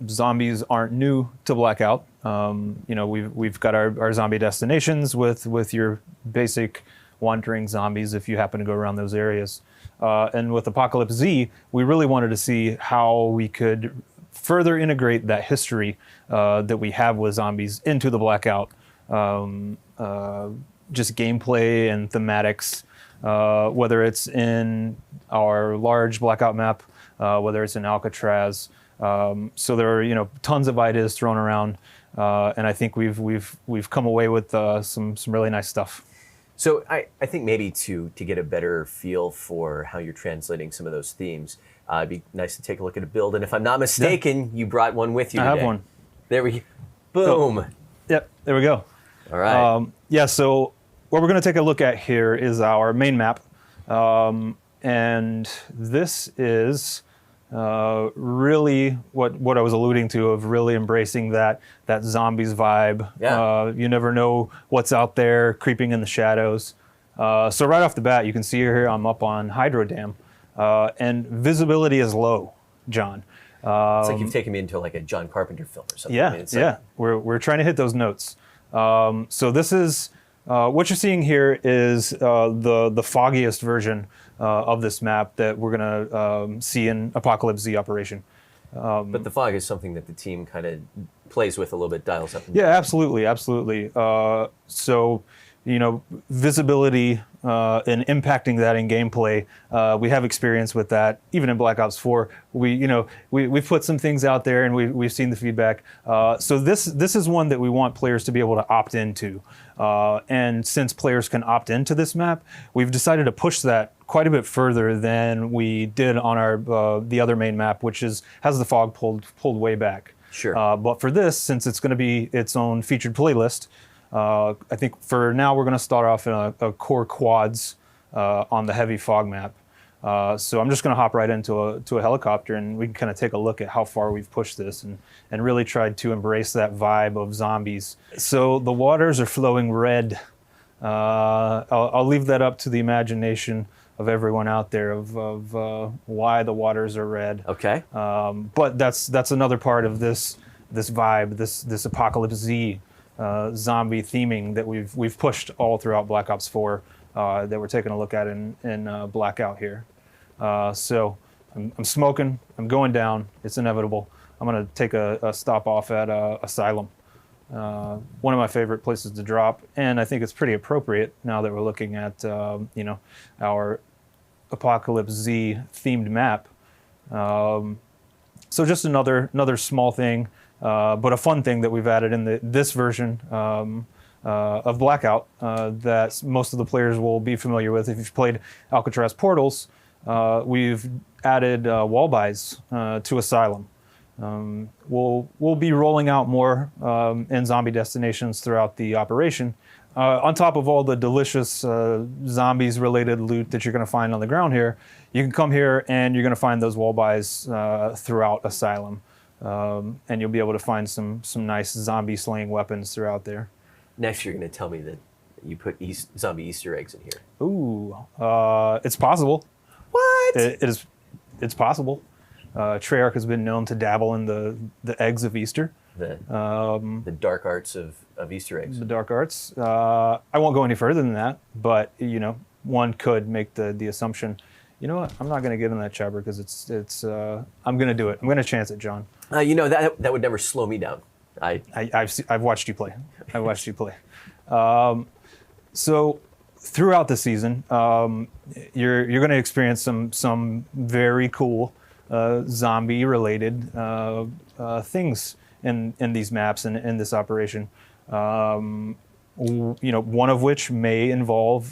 Zombies aren't new to Blackout. We've got our zombie destinations with your basic wandering zombies if you happen to go around those areas. And with Apocalypse Z, we really wanted to see how we could further integrate that history that we have with zombies into the Blackout. Just gameplay and thematics, whether it's in our large Blackout map, whether it's in Alcatraz. So there are tons of ideas thrown around, and I think we've come away with some really nice stuff. So I think maybe to get a better feel for how you're translating some of those themes, it'd be nice to take a look at a build. And if I'm not mistaken, you brought one with you today. I have one. There we go. Boom. Oh, yep, there we go. All right. Yeah, so what we're going to take a look at here is our main map. And this is really what I was alluding to, of really embracing that zombies vibe. Yeah. You never know what's out there creeping in the shadows. So right off the bat, you can see here I'm up on Hydro Dam, and visibility is low, John. It's like you've taken me into like a John Carpenter film or something. Yeah, I mean, yeah. We're trying to hit those notes. So this is what you're seeing here is the foggiest version of this map that we're gonna see in Apocalypse Z Operation. But the fog is something that the team kind of plays with a little bit, dials up. And yeah, absolutely, absolutely. So visibility and impacting that in gameplay, we have experience with that. Even in Black Ops 4, we've put some things out there and we've seen the feedback. So this is one that we want players to be able to opt into. And since players can opt into this map, we've decided to push that quite a bit further than we did on our the other main map, which has the fog pulled way back. Sure. But for this, since it's going to be its own featured playlist, I think for now we're going to start off in a core quads on the heavy fog map. So I'm just going to hop right into a helicopter, and we can kind of take a look at how far we've pushed this and really tried to embrace that vibe of zombies. So the waters are flowing red. I'll leave that up to the imagination of everyone out there of why the waters are red. Okay. But that's another part of this vibe, this Apocalypse Z zombie theming that we've pushed all throughout Black Ops 4 that we're taking a look at in Blackout here. So I'm smoking, I'm going down, it's inevitable. I'm gonna take a stop off at Asylum. One of my favorite places to drop, and I think it's pretty appropriate now that we're looking at our Apocalypse Z themed map. So just another small thing, but a fun thing that we've added in this version of Blackout that most of the players will be familiar with. If you've played Alcatraz Portals, we've added wall buys to Asylum. We'll be rolling out more in zombie destinations throughout the operation. On top of all the delicious zombies-related loot that you're going to find on the ground here, you can come here and you're going to find those wall buys throughout Asylum. And you'll be able to find some nice zombie-slaying weapons throughout there. Next, you're going to tell me that you put zombie Easter eggs in here. Ooh, it's possible. What? It's possible. Treyarch has been known to dabble in the eggs of Easter. The dark arts of Easter eggs. The dark arts. I won't go any further than that, but one could make the assumption. You know what? I'm not going to get in that chopper because it's. I'm going to do it. I'm going to chance it, John. That would never slow me down. I've watched you play. I've watched you play. So throughout the season, you're going to experience some very cool zombie-related things in these maps and in this operation. One of which may involve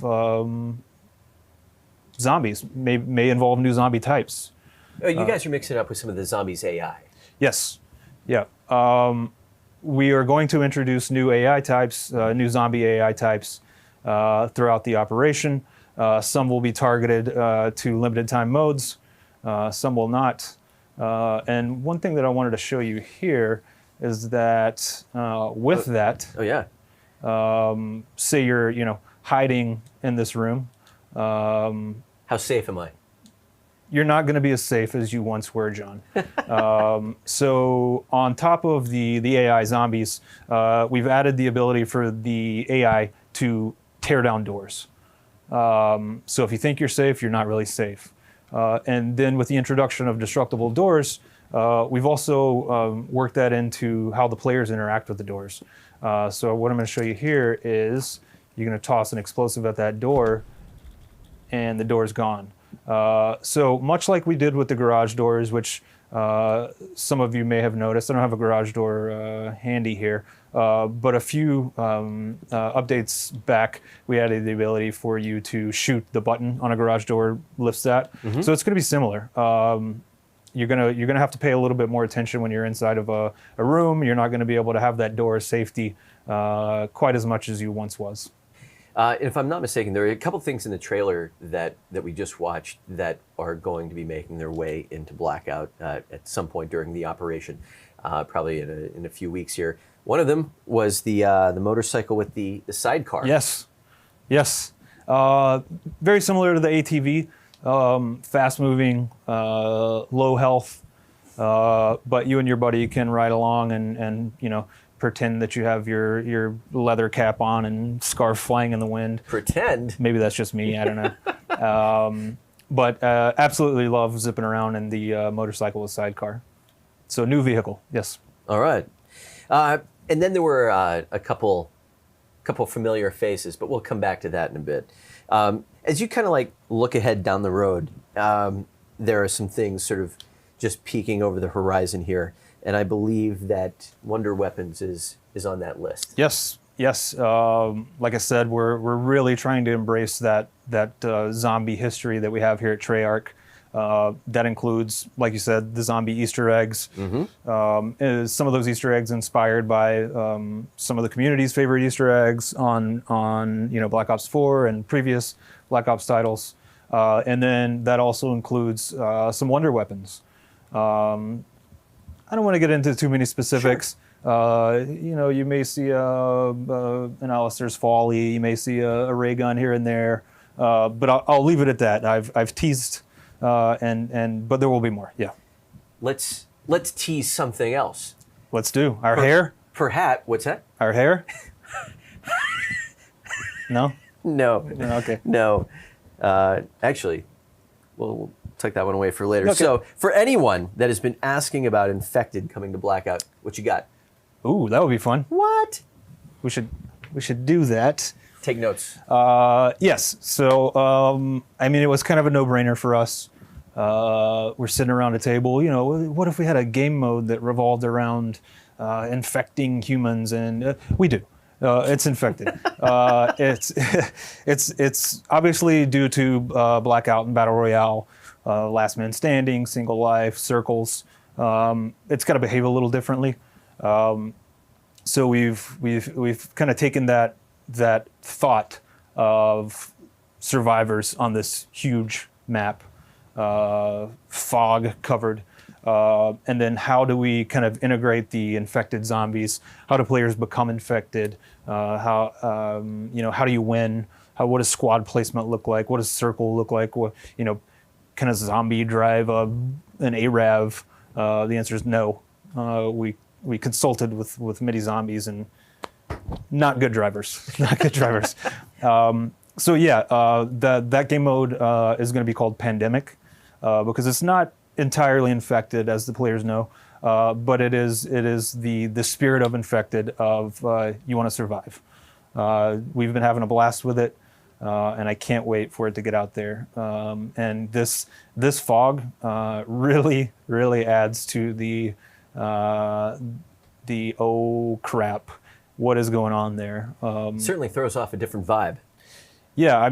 zombies, may involve new zombie types. Oh, you guys are mixing up with some of the zombies AI. Yes. Yeah. We are going to introduce new AI types, new zombie AI types throughout the operation. Some will be targeted to limited time modes. Some will not. And one thing that I wanted to show you here is that with that, oh yeah, say you're hiding in this room. How safe am I? You're not going to be as safe as you once were, John. So on top of the AI zombies, we've added the ability for the AI to tear down doors. So if you think you're safe, you're not really safe. And then with the introduction of destructible doors, we've also worked that into how the players interact with the doors. So what I'm going to show you here is you're going to toss an explosive at that door, and the door's gone. So much like we did with the garage doors, which some of you may have noticed. I don't have a garage door handy here, but a few updates back, we added the ability for you to shoot the button on a garage door, lifts that. Mm-hmm. So it's going to be similar. You're gonna have to pay a little bit more attention when you're inside of a room. You're not going to be able to have that door safety quite as much as you once was. If I'm not mistaken, there are a couple things in the trailer that we just watched that are going to be making their way into Blackout at some point during the operation, probably in a few weeks here. One of them was the motorcycle with the sidecar. Yes. Very similar to the ATV, fast-moving, low health, but you and your buddy can ride along and pretend that you have your leather cap on and scarf flying in the wind. Pretend? Maybe that's just me, I don't know. But absolutely love zipping around in the motorcycle with sidecar. So new vehicle, yes. All right. And then there were a couple familiar faces, but we'll come back to that in a bit. As you kind of look ahead down the road, there are some things sort of just peeking over the horizon here. And I believe that Wonder Weapons is on that list. Yes. Like I said, we're really trying to embrace that zombie history that we have here at Treyarch. That includes, like you said, the zombie Easter eggs. Mm-hmm. Some of those Easter eggs inspired by some of the community's favorite Easter eggs on Black Ops 4 and previous Black Ops titles. And then that also includes some wonder weapons. I don't want to get into too many specifics. You may see an Alistair's Folly, you may see a ray gun here and there, but I'll leave it at that. I've teased, but there will be more. Yeah. Let's tease something else. Let's do our hair. Perhaps what's that? Our hair. No. No. Okay. No. Actually, we'll take that one away for later. Okay. So, for anyone that has been asking about Infected coming to Blackout, what you got? Ooh, that would be fun. What? We should do that. Take notes. Yes. So, it was kind of a no-brainer for us. We're sitting around a table. What if we had a game mode that revolved around infecting humans? And we do. It's Infected. It's obviously due to Blackout and Battle Royale, last man standing, single life, circles. It's got to behave a little differently. So we've kind of taken that thought of survivors on this huge map, fog covered. And then how do we kind of integrate the infected zombies? How do players become infected? How do you win? What does squad placement look like? What does circle look like? Can a zombie drive an ARAV? The answer is no. We consulted with MIDI zombies and not good drivers. Not good drivers. That game mode is going to be called Pandemic because it's not entirely infected, as the players know, but it is the spirit of Infected of you want to survive. We've been having a blast with it, and I can't wait for it to get out there. And this fog really adds to the oh crap, what is going on there? Certainly throws off a different vibe. Yeah,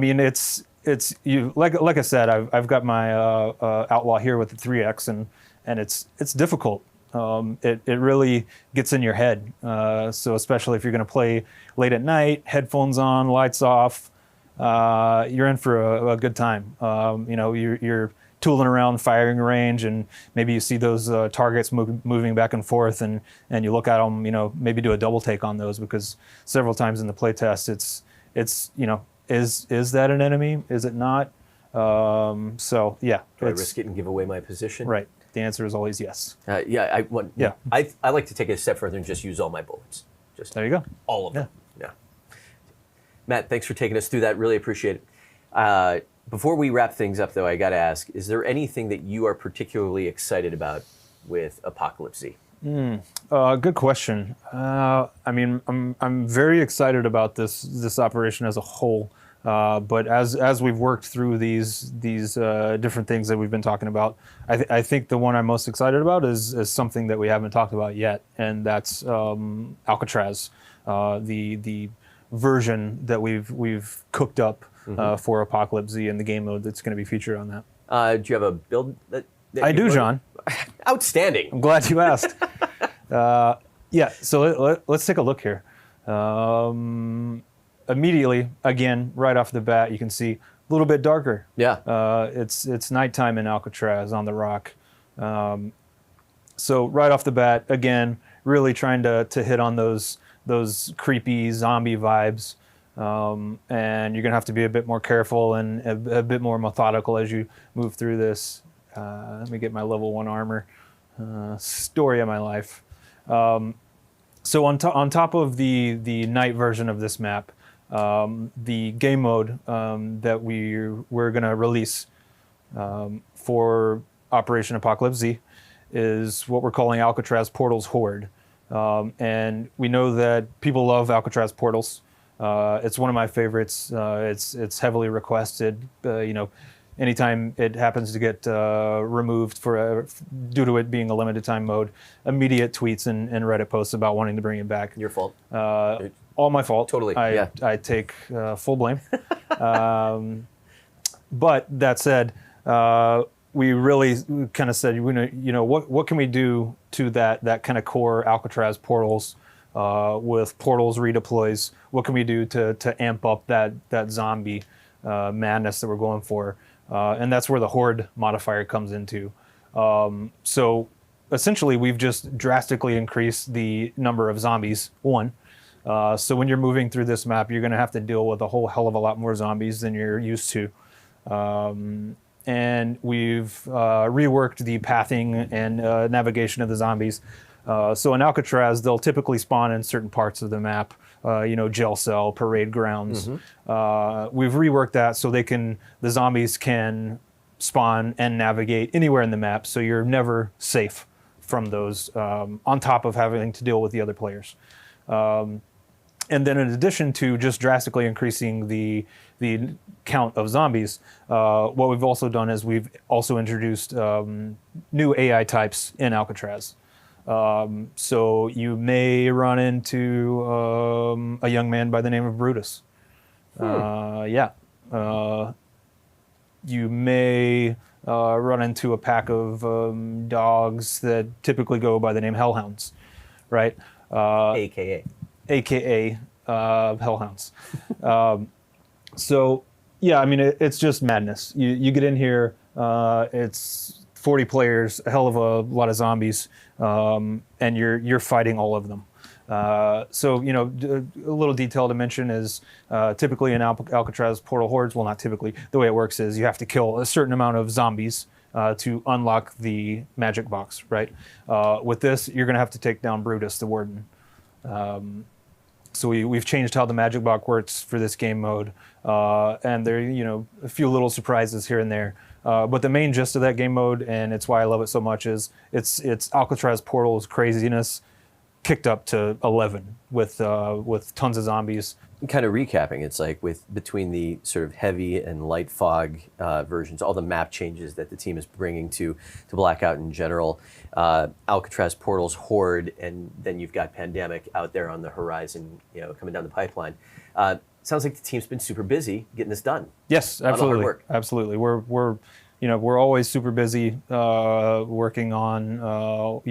it's you like I said, I've got my Outlaw here with the 3X, and it's difficult. It really gets in your head. So especially if you're going to play late at night, headphones on, lights off, you're in for a good time. You're tooling around firing range, and maybe you see those targets moving back and forth, and you look at them. Maybe do a double take on those, because several times in the playtest, it's is that an enemy? Is it not? So yeah. Do I risk it and give away my position? Right. The answer is always yes. I like to take it a step further and just use all my bullets. Just there you go. All of them. Yeah. Matt, thanks for taking us through that. Really appreciate it. Before we wrap things up, though, I got to ask: is there anything that you are particularly excited about with Apocalypse Z? Good question. I'm very excited about this operation as a whole. But as we've worked through these different things that we've been talking about, I think the one I'm most excited about is something that we haven't talked about yet, and that's Alcatraz, the version that we've cooked up for Apocalypse Z and the game mode that's going to be featured on that. Do you have a build that I do, John. Outstanding. I'm glad you asked. So let's take a look here. Immediately, again, right off the bat, you can see a little bit darker. Yeah. It's nighttime in Alcatraz on the rock. So right off the bat, again, really trying to hit on those creepy zombie vibes. And you're gonna have to be a bit more careful and a bit more methodical as you move through this. Let me get my level 1 armor. Story of my life. So on top of the night version of this map, the game mode that we're going to release for Operation Apocalypse Z is what we're calling Alcatraz Portals Horde. And we know that people love Alcatraz Portals. It's one of my favorites. It's heavily requested. Anytime it happens to get removed due to it being a limited time mode, immediate tweets and Reddit posts about wanting to bring it back. Your fault. All my fault. Totally. I take full blame. But that said, we really kind of said, what can we do to that kind of core Alcatraz Portals with Portals redeploys? What can we do to amp up that zombie madness that we're going for? and that's where the horde modifier comes into. So essentially, we've just drastically increased the number of zombies, one. So when you're moving through this map, you're going to have to deal with a whole hell of a lot more zombies than you're used to. And we've reworked the pathing and navigation of the zombies. So in Alcatraz, they'll typically spawn in certain parts of the map, jail cell, parade grounds. We've reworked that so the zombies can spawn and navigate anywhere in the map, so you're never safe from those, on top of having to deal with the other players. And then in addition to just drastically increasing the count of zombies, what we've also done is we've also introduced new AI types in Alcatraz. So you may run into a young man by the name of Brutus. You may run into a pack of dogs that typically go by the name Hellhounds, right? AKA Hellhounds. So yeah, I mean, it's just madness. You get in here, it's 40 players, a hell of a lot of zombies, and you're fighting all of them. So, a little detail to mention is typically in Alcatraz portal hordes, well, not typically, the way it works is you have to kill a certain amount of zombies to unlock the magic box, right? With this, you're going to have to take down Brutus, the warden. So we've changed how the magic box works for this game mode, and there are, a few little surprises here and there. But the main gist of that game mode, and it's why I love it so much, is it's Alcatraz portal's craziness kicked up to 11 with tons of zombies. Kind of recapping, it's like between the sort of heavy and light fog versions, all the map changes that the team is bringing to Blackout in general, Alcatraz Portal's Horde, and then you've got Pandemic out there on the horizon, coming down the pipeline. Sounds like the team's been super busy getting this done. Yes, absolutely, absolutely. We're always super busy working on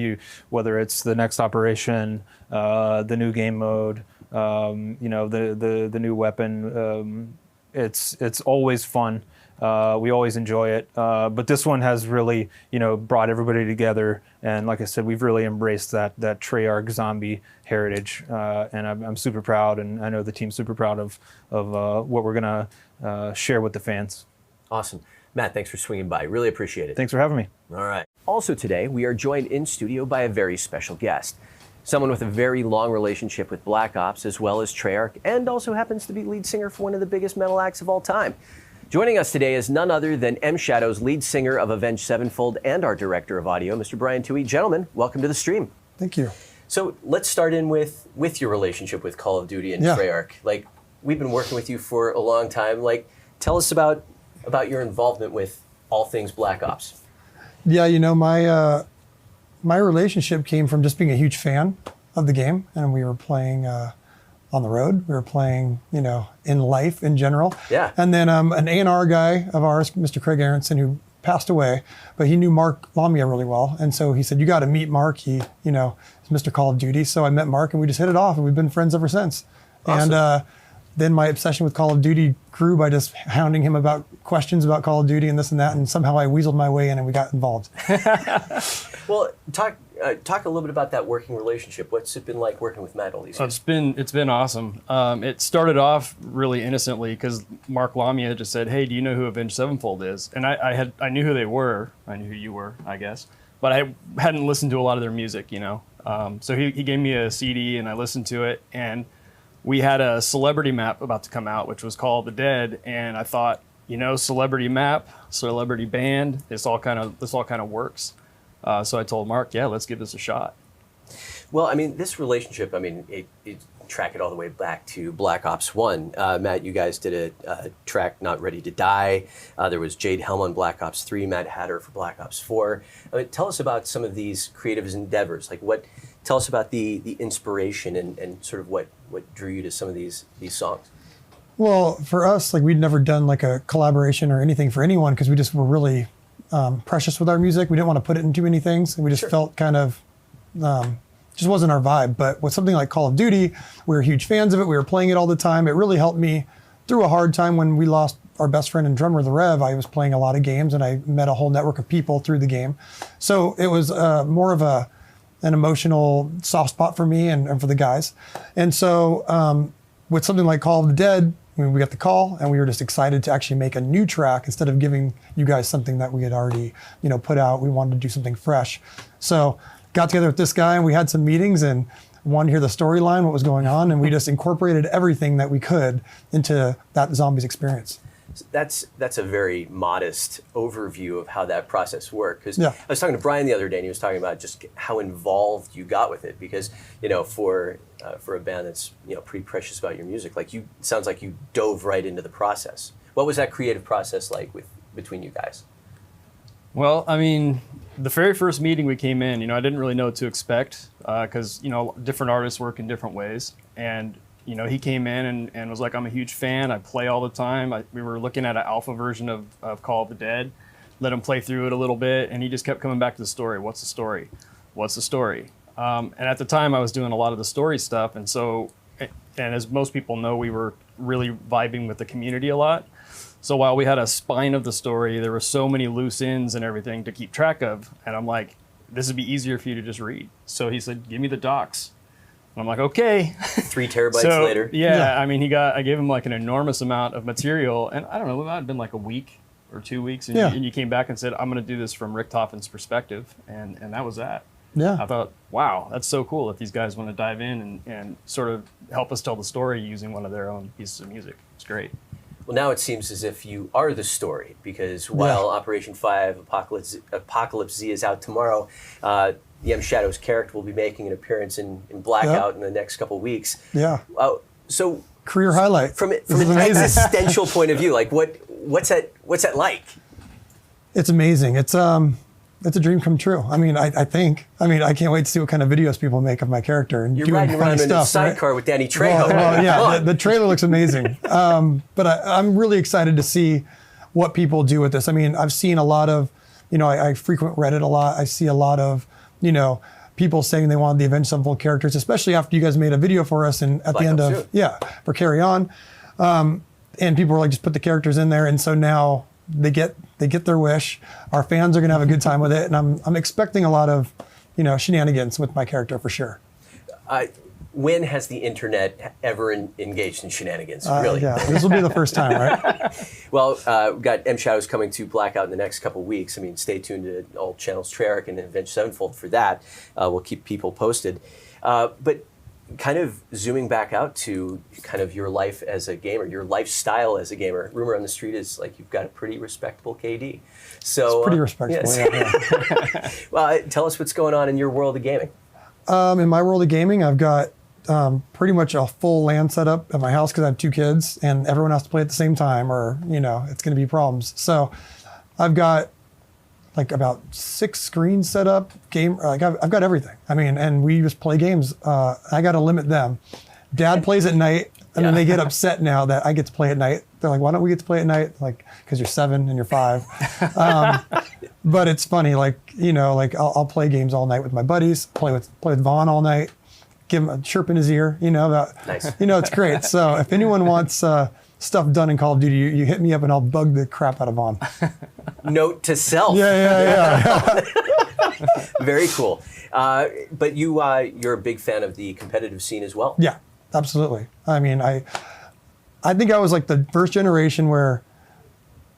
whether it's the next operation, the new game mode, the new weapon. It's always fun. We always enjoy it. But this one has really brought everybody together, and like I said, we've really embraced that Treyarch zombie heritage, and I'm super proud, and I know the team's super proud of what we're gonna share with the fans. Awesome. Matt, thanks for swinging by. Really appreciate it. Thanks for having me. All right. Also today, we are joined in studio by a very special guest. Someone with a very long relationship with Black Ops, as well as Treyarch, and also happens to be lead singer for one of the biggest metal acts of all time. Joining us today is none other than M Shadow's lead singer of Avenged Sevenfold and our director of audio, Mr. Brian Toohey. Gentlemen, welcome to the stream. Thank you. So let's start in with your relationship with Call of Duty and Treyarch. Like, we've been working with you for a long time. Like, tell us about your involvement with all things Black Ops. Yeah, my relationship came from just being a huge fan of the game, and we were playing on the road. We were playing, in life in general. Yeah. And then an A&R guy of ours, Mr. Craig Aronson, who passed away, but he knew Mark Lamia really well, and so he said, "You got to meet Mark. He, is Mr. Call of Duty." So I met Mark, and we just hit it off, and we've been friends ever since. Awesome. And then my obsession with Call of Duty grew by just hounding him about questions about Call of Duty and this and that, and somehow I weaseled my way in and we got involved. Well, talk a little bit about that working relationship. What's it been like working with Matt all these years? It's been awesome. It started off really innocently because Mark Lamia just said, "Hey, do you know who Avenged Sevenfold is?" And I knew who they were. I knew who you were, I guess, but I hadn't listened to a lot of their music, So he gave me a CD and I listened to it, and we had a celebrity map about to come out, which was called The Dead, and I thought, celebrity map, celebrity band, this all kind of works. So I told Mark, yeah, let's give this a shot. Well, I mean, this relationship, it track it all the way back to Black Ops 1. Matt, you guys did a track, Not Ready to Die. There was Jade Helm on Black Ops 3, Matt Hatter for Black Ops 4. Tell us about some of these creative endeavors. Tell us about the inspiration and sort of what drew you to some of these songs. Well, for us, we'd never done a collaboration or anything for anyone because we just were really precious with our music. We didn't want to put it in too many things. And we just felt kind of, just wasn't our vibe. But with something like Call of Duty, we were huge fans of it. We were playing it all the time. It really helped me through a hard time when we lost our best friend and drummer, the Rev, I was playing a lot of games and I met a whole network of people through the game. So it was more of an emotional soft spot for me and for the guys. And so with something like Call of the Dead, we got the call and we were just excited to actually make a new track instead of giving you guys something that we had already, put out. We wanted to do something fresh. So got together with this guy and we had some meetings and wanted to hear the storyline, what was going on, and we just incorporated everything that we could into that Zombies experience. That's a very modest overview of how that process worked. Because Yeah. I was talking to Brian the other day, and he was talking about just how involved you got with it. Because for a band that's pretty precious about your music, like it sounds like you dove right into the process. What was that creative process like between you guys? Well, I mean, the very first meeting we came in, I didn't really know what to expect because, different artists work in different ways. And, he came in and was like, I'm a huge fan. I play all the time. We were looking at an alpha version of Call of the Dead, let him play through it a little bit. And he just kept coming back to the story. What's the story? What's the story? And at the time I was doing a lot of the story stuff. And so, and as most people know, we were really vibing with the community a lot. So while we had a spine of the story, there were so many loose ends and everything to keep track of. And I'm like, this would be easier for you to just read. So he said, give me the docs. And I'm like, okay. 3 terabytes later. Yeah, I mean, I gave him like an enormous amount of material. And I don't know, it might have been like a week or 2 weeks. And you came back and said, I'm going to do this from Richtofen's perspective. And that was that. Yeah. I thought, wow, that's so cool that these guys want to dive in and sort of help us tell the story using one of their own pieces of music. It's great. Well, now it seems as if you are the story, because while Operation 5 Apocalypse Z is out tomorrow, the M. Shadows character will be making an appearance in Blackout in the next couple of weeks. Yeah. So career highlight. From an existential point of view, like what's that like? It's amazing. It's a dream come true. I mean, I think. I mean, I can't wait to see what kind of videos people make of my character and You're doing riding around funny in a stuff. sidecar with Danny Trejo. Well, yeah, the trailer looks amazing. But I'm really excited to see what people do with this. I mean, I've seen a lot of, I frequent Reddit a lot. I see a lot of, people saying they wanted the Avenged Sevenfold characters, especially after you guys made a video for us and at the end of, for Carry On. And people were like, just put the characters in there. And so now they get their wish. Our fans are going to have a good time with it. And I'm expecting a lot of, shenanigans with my character for sure. When has the internet ever engaged in shenanigans? Really? Yeah, this will be the first time, right? Well, we've got M. Shadows coming to Blackout in the next couple of weeks. I mean, stay tuned to all channels, Treyarch and Avenged Sevenfold for that. We'll keep people posted. But kind of zooming back out to kind of your life as a gamer, your lifestyle as a gamer. Rumor on the street is like you've got a pretty respectable KD. So it's pretty respectable, yeah. Well, tell us what's going on in your world of gaming. In my world of gaming, I've got pretty much a full LAN setup at my house because I have 2 kids and everyone has to play at the same time or, it's going to be problems. So I've got like about 6 screens set up, I've got everything. I mean, and we just play games. I got to limit them. Dad plays at night and then they get upset now that I get to play at night. They're like, why don't we get to play at night? Like, because you're 7 and you're 5. But it's funny, I'll play games all night with my buddies, play with Vaughn all night, give him a chirp in his ear, Nice. It's great. So if anyone wants stuff done in Call of Duty, you hit me up and I'll bug the crap out of Vaughn. Note to self. Yeah. Very cool. But you're a big fan of the competitive scene as well? Yeah, absolutely. I mean, I think I was like the first generation where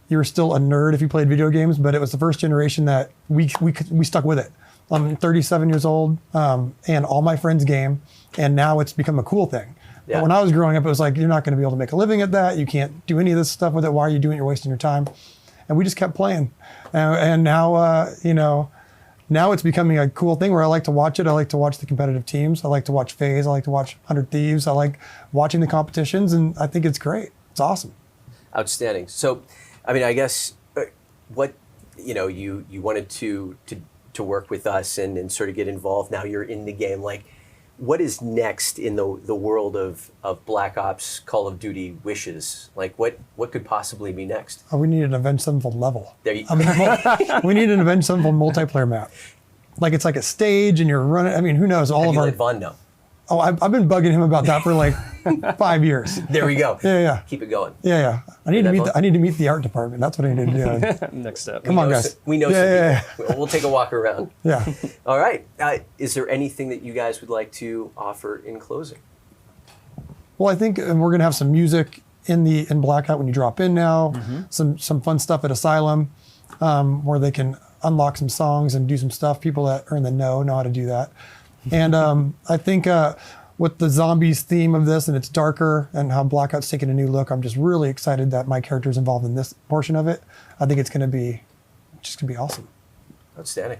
you were still a nerd if you played video games, but it was the first generation that we stuck with it. I'm 37 years old, and all my friends game, and now it's become a cool thing. Yeah. But when I was growing up, it was like, you're not going to be able to make a living at that. You can't do any of this stuff with it. Why are you doing it? You're wasting your time. And we just kept playing. And now, now it's becoming a cool thing where I like to watch it. I like to watch the competitive teams. I like to watch FaZe. I like to watch 100 Thieves. I like watching the competitions, and I think it's great. It's awesome. Outstanding. So, I mean, I guess what, you wanted to work with us and sort of get involved. Now you're in the game. Like, what is next in the world of Black Ops, Call of Duty wishes? Like, what could possibly be next? Oh, we need an Avenged Sevenfold level. There you we need an Avenged Sevenfold multiplayer map. Like, it's like a stage and you're running. I mean, who knows? Have you let Vaughn know? Oh, I've been bugging him about that for like 5 years. There we go. Yeah. Keep it going. Yeah. I need to meet the art department. That's what I need to do. Next step. Come on, guys. We know some people. We'll take a walk around. Yeah. All right. Is there anything that you guys would like to offer in closing? Well, I think we're going to have some music in Blackout when you drop in now. Some fun stuff at Asylum where they can unlock some songs and do some stuff. People that are in the know how to do that. And I think with the zombies theme of this, and it's darker, and how Blackout's taking a new look, I'm just really excited that my character's involved in this portion of it. I think it's going to be awesome. Outstanding.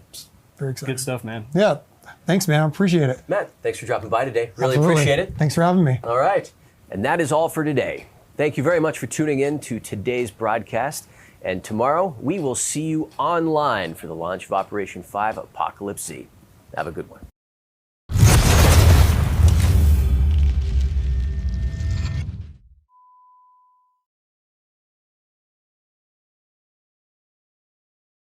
Very excited. Good stuff, man. Yeah. Thanks, man. Appreciate it. Matt, thanks for dropping by today. Really Absolutely. appreciate it. Thanks for having me. All right. And that is all for today. Thank you very much for tuning in to today's broadcast. And tomorrow, we will see you online for the launch of Operation 5 Apocalypse Z. Have a good one.